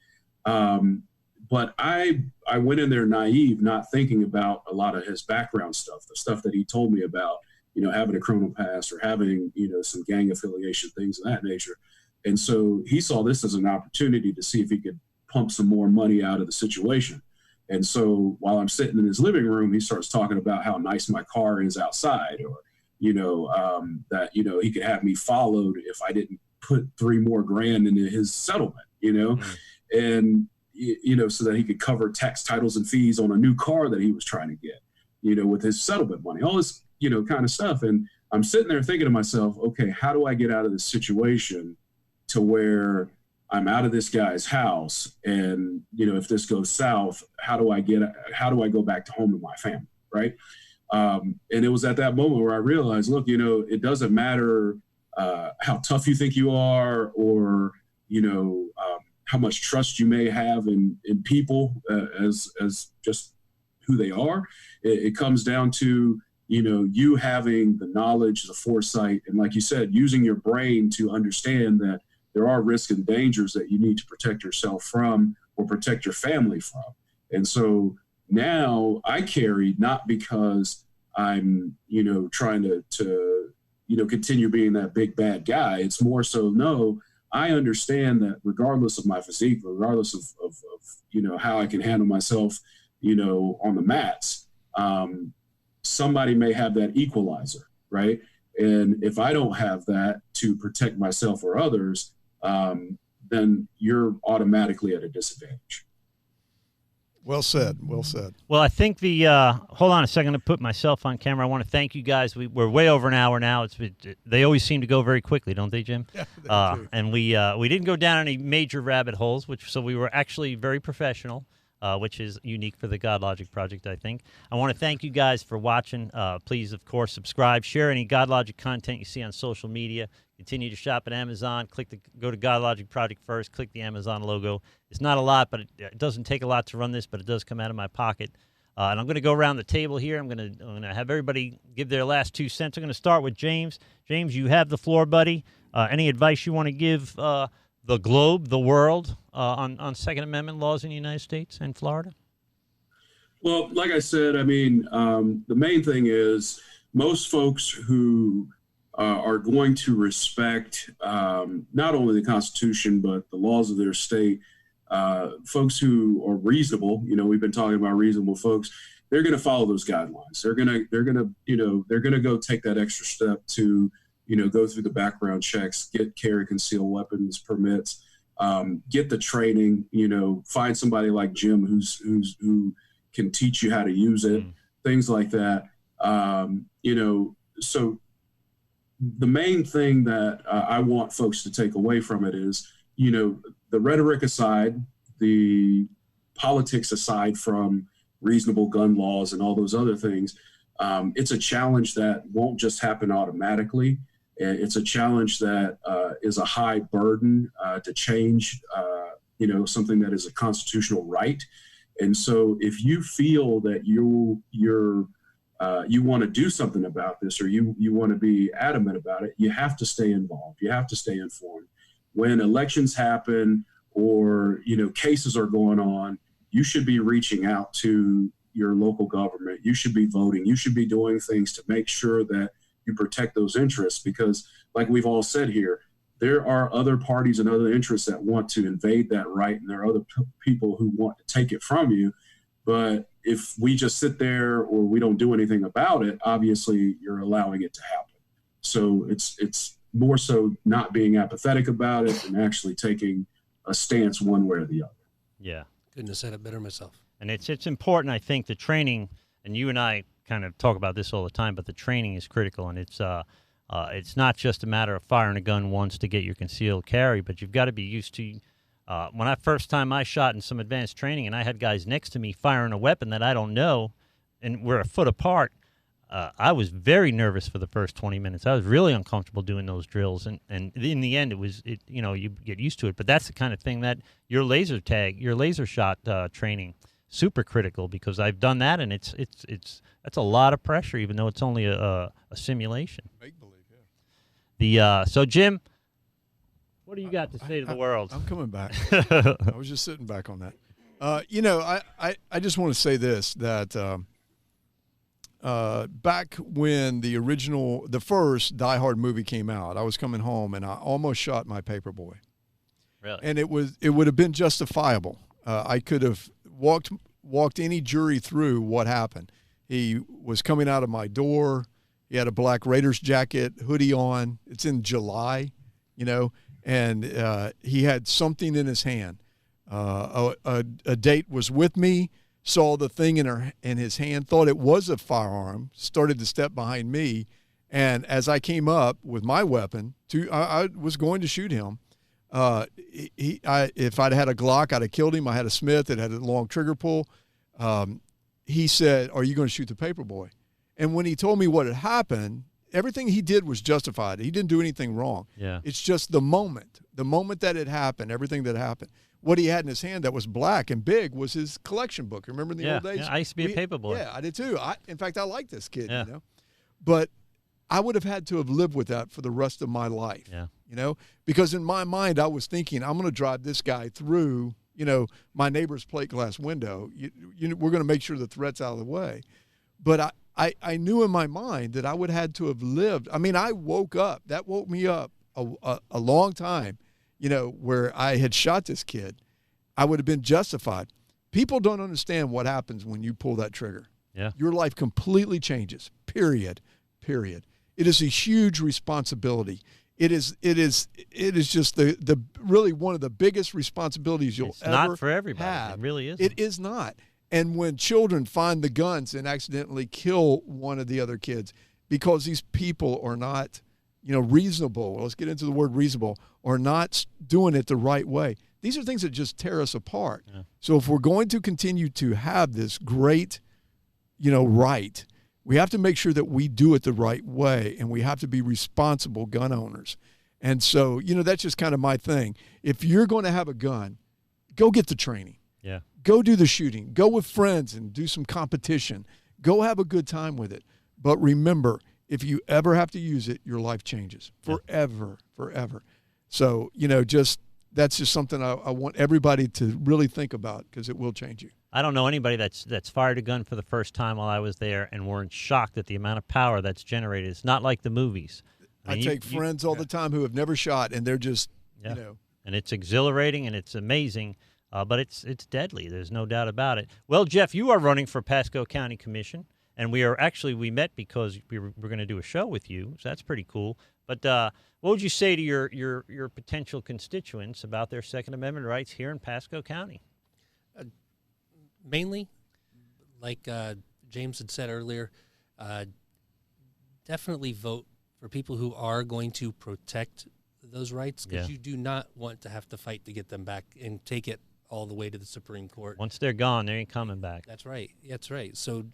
But I went in there naive, not thinking about a lot of his background stuff, the stuff that he told me about, having a criminal past or having, some gang affiliation, things of that nature. And so he saw this as an opportunity to see if he could pump some more money out of the situation. And so while I'm sitting in his living room, he starts talking about how nice my car is outside, or, that, he could have me followed if I didn't put $3 more grand into his settlement, and, so that he could cover tax, titles, and fees on a new car that he was trying to get, with his settlement money, all this, kind of stuff. And I'm sitting there thinking to myself, okay, how do I get out of this situation to where I'm out of this guy's house? And, if this goes south, how do I go back to home to my family? Right. And it was at that moment where I realized, look, it doesn't matter how tough you think you are, or, how much trust you may have in people as just who they are. It comes down to, you having the knowledge, the foresight, and like you said, using your brain to understand that there are risks and dangers that you need to protect yourself from or protect your family from. And so now I carry, not because I'm, trying to continue being that big bad guy. It's more so, no, I understand that regardless of my physique, regardless of how I can handle myself, on the mats, somebody may have that equalizer, right? And if I don't have that to protect myself or others, then you're automatically at a disadvantage. Well said. Well said. Well, I think hold on a second to put myself on camera. I want to thank you guys. We're way over an hour now. They always seem to go very quickly, don't they, Jim? Yeah, they do. And we didn't go down any major rabbit holes, so we were actually very professional, which is unique for the Godlogic Project, I think. I want to thank you guys for watching. Please, of course, subscribe, share any Godlogic content you see on social media. Continue to shop at Amazon. Go to Godlogic Project first. Click the Amazon logo. It's not a lot, but it doesn't take a lot to run this, but it does come out of my pocket. And I'm going to go around the table here. I'm going to have everybody give their last 2 cents. I'm going to start with James. James, you have the floor, buddy. Any advice you want to give the globe, the world, on Second Amendment laws in the United States and Florida? Well, like I said, the main thing is most folks who are going to respect not only the Constitution, but the laws of their state. Folks who are reasonable, we've been talking about reasonable folks, they're going to follow those guidelines. They're going to go take that extra step to, go through the background checks, get carry concealed weapons permits, get the training, find somebody like Jim who can teach you how to use it, things like that. So the main thing that I want folks to take away from it is, the rhetoric aside, the politics aside from reasonable gun laws and all those other things, it's a challenge that won't just happen automatically. It's a challenge that is a high burden to change, something that is a constitutional right. And so if you feel that you want to do something about this, or you want to be adamant about it, you have to stay involved. You have to stay informed. When elections happen or, cases are going on, you should be reaching out to your local government. You should be voting. You should be doing things to make sure that you protect those interests, because like we've all said here, there are other parties and other interests that want to invade that right, and there are other people who want to take it from you. But if we just sit there or we don't do anything about it, obviously you're allowing it to happen. So it's more so not being apathetic about it and actually taking a stance one way or the other. Yeah. Couldn't have said it better myself. And it's important, I think, the training, and you and I kind of talk about this all the time, but the training is critical, and it's not just a matter of firing a gun once to get your concealed carry, but you've got to be used to when I shot in some advanced training and I had guys next to me firing a weapon that I don't know and we're a foot apart, I was very nervous for the first 20 minutes. I was really uncomfortable doing those drills, and in the end, you get used to it. But that's the kind of thing that your laser shot training, super critical, because I've done that, and that's a lot of pressure, even though it's only a simulation. Make believe, yeah. So Jim, what do you got to say to the world? I'm coming back. I was just sitting back on that. I just want to say this, that back when the first Die Hard movie came out, I was coming home and I almost shot my paperboy. Really? And it would have been justifiable. I could have walked any jury through what happened. He was coming out of my door. He had a black Raiders jacket, hoodie on. It's in July, and he had something in his hand. A date was with me, saw the thing in his hand, thought it was a firearm, started to step behind me, and as I came up with my weapon, I was going to shoot him. If I'd had a Glock, I'd have killed him. I had a Smith that had a long trigger pull. He said, "Are you going to shoot the paperboy?" And when he told me what had happened, everything he did was justified. He didn't do anything wrong. Yeah. It's just the moment that it happened, everything that happened. What he had in his hand that was black and big was his collection book. Remember in the old days? Yeah, I used to be a paper boy. Yeah, I did too. In fact, I like this kid, Yeah. you know. But I would have had to have lived with that for the rest of my life, Yeah. you know, because in my mind I was thinking, I'm going to drive this guy through, you know, my neighbor's plate glass window. We're going to make sure the threat's out of the way. But I knew in my mind that I would have had to have lived. I mean, I woke up. That woke me up a long time, you know, where I had shot this kid. I would have been justified. People don't understand what happens when you pull that trigger. Yeah. Your life completely changes, period. It is a huge responsibility. It is just the really one of the biggest responsibilities you'll It's ever not for everybody. have. It really isn't. It is not. And when children find the guns and accidentally kill one of the other kids because these people are not, you know, reasonable, let's get into the word reasonable, or not doing it the right way. These are things that just tear us apart. Yeah. So if we're going to continue to have this great, you know, right, we have to make sure that we do it the right way, and we have to be responsible gun owners. And so, you know, that's just kind of my thing. If you're going to have a gun, go get the training. Yeah. Go do the shooting. Go with friends and do some competition. Go have a good time with it. But remember, if you ever have to use it, your life changes forever. So, you know, that's just something I want everybody to really think about, because it will change you. I don't know anybody that's fired a gun for the first time while I was there and weren't shocked at the amount of power that's generated. It's not like the movies. I mean, take friends all the time who have never shot, and they're just, you know. And it's exhilarating and it's amazing, but it's deadly. There's no doubt about it. Well, Jeff, you are running for Pasco County Commission, and we met because we're going to do a show with you, so that's pretty cool. But what would you say to your potential constituents about their Second Amendment rights here in Pasco County? Mainly, like James had said earlier, definitely vote for people who are going to protect those rights, because you do not want to have to fight to get them back and take it all the way to the Supreme Court. Once they're gone, they ain't coming back. That's right. That's right. So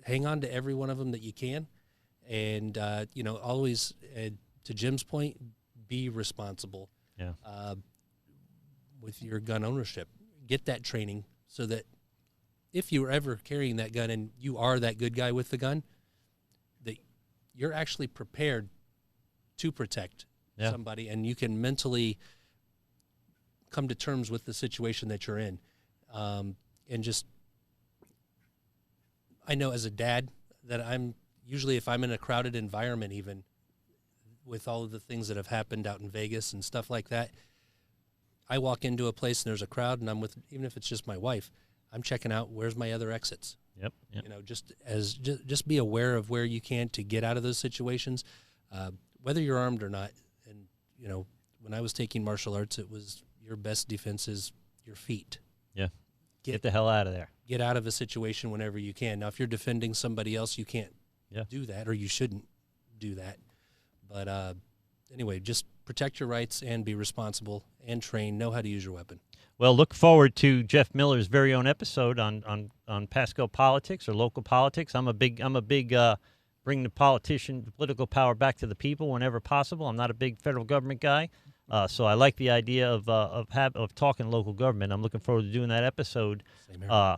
hang on to every one of them that you can. And, you know, always, to Jim's point, be responsible with your gun ownership. Get that training so that if you are ever carrying that gun and you are that good guy with the gun, that you're actually prepared to protect somebody, and you can mentally come to terms with the situation that you're in. And just, I know as a dad that I'm usually, if I'm in a crowded environment, even with all of the things that have happened out in Vegas and stuff like that, I walk into a place and there's a crowd, and I'm with, even if it's just my wife, I'm checking out where's my other exits. Yep. You know, just be aware of where you can to get out of those situations, whether you're armed or not. And, you know, when I was taking martial arts, it was your best defense is your feet. Yeah. Get the hell out of there. Get out of a situation whenever you can. Now, if you're defending somebody else, you can't do that, or you shouldn't do that. But anyway, just protect your rights and be responsible and train, know how to use your weapon. Well, look forward to Jeff Miller's very own episode on Pasco politics or local politics. I'm a big bring the political power back to the people whenever possible. I'm not a big federal government guy, so I like the idea of talking local government. I'm looking forward to doing that episode. Same here.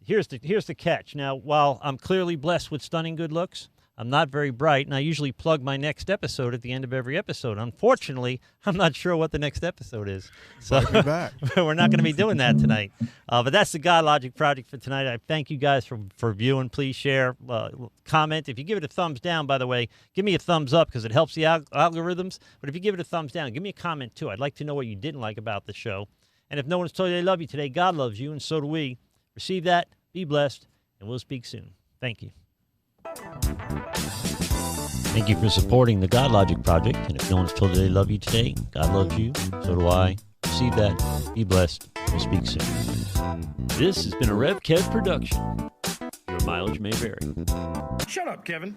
Here's the catch. Now, while I'm clearly blessed with stunning good looks, I'm not very bright, and I usually plug my next episode at the end of every episode. Unfortunately, I'm not sure what the next episode is. So we're not going to be doing that tonight. But that's the Godlogic Project for tonight. I thank you guys for viewing. Please share, comment. If you give it a thumbs down, by the way, give me a thumbs up because it helps the algorithms. But if you give it a thumbs down, give me a comment too. I'd like to know what you didn't like about the show. And if no one's told you they love you today, God loves you, and so do we. Receive that, be blessed, and we'll speak soon. Thank you. Thank you for supporting the Godlogic Project. And if no one's told you they love you today, God loves you. So do I. Receive that. Be blessed. We'll speak soon. This has been a Rev Kev production. Your mileage may vary. Shut up, Kevin.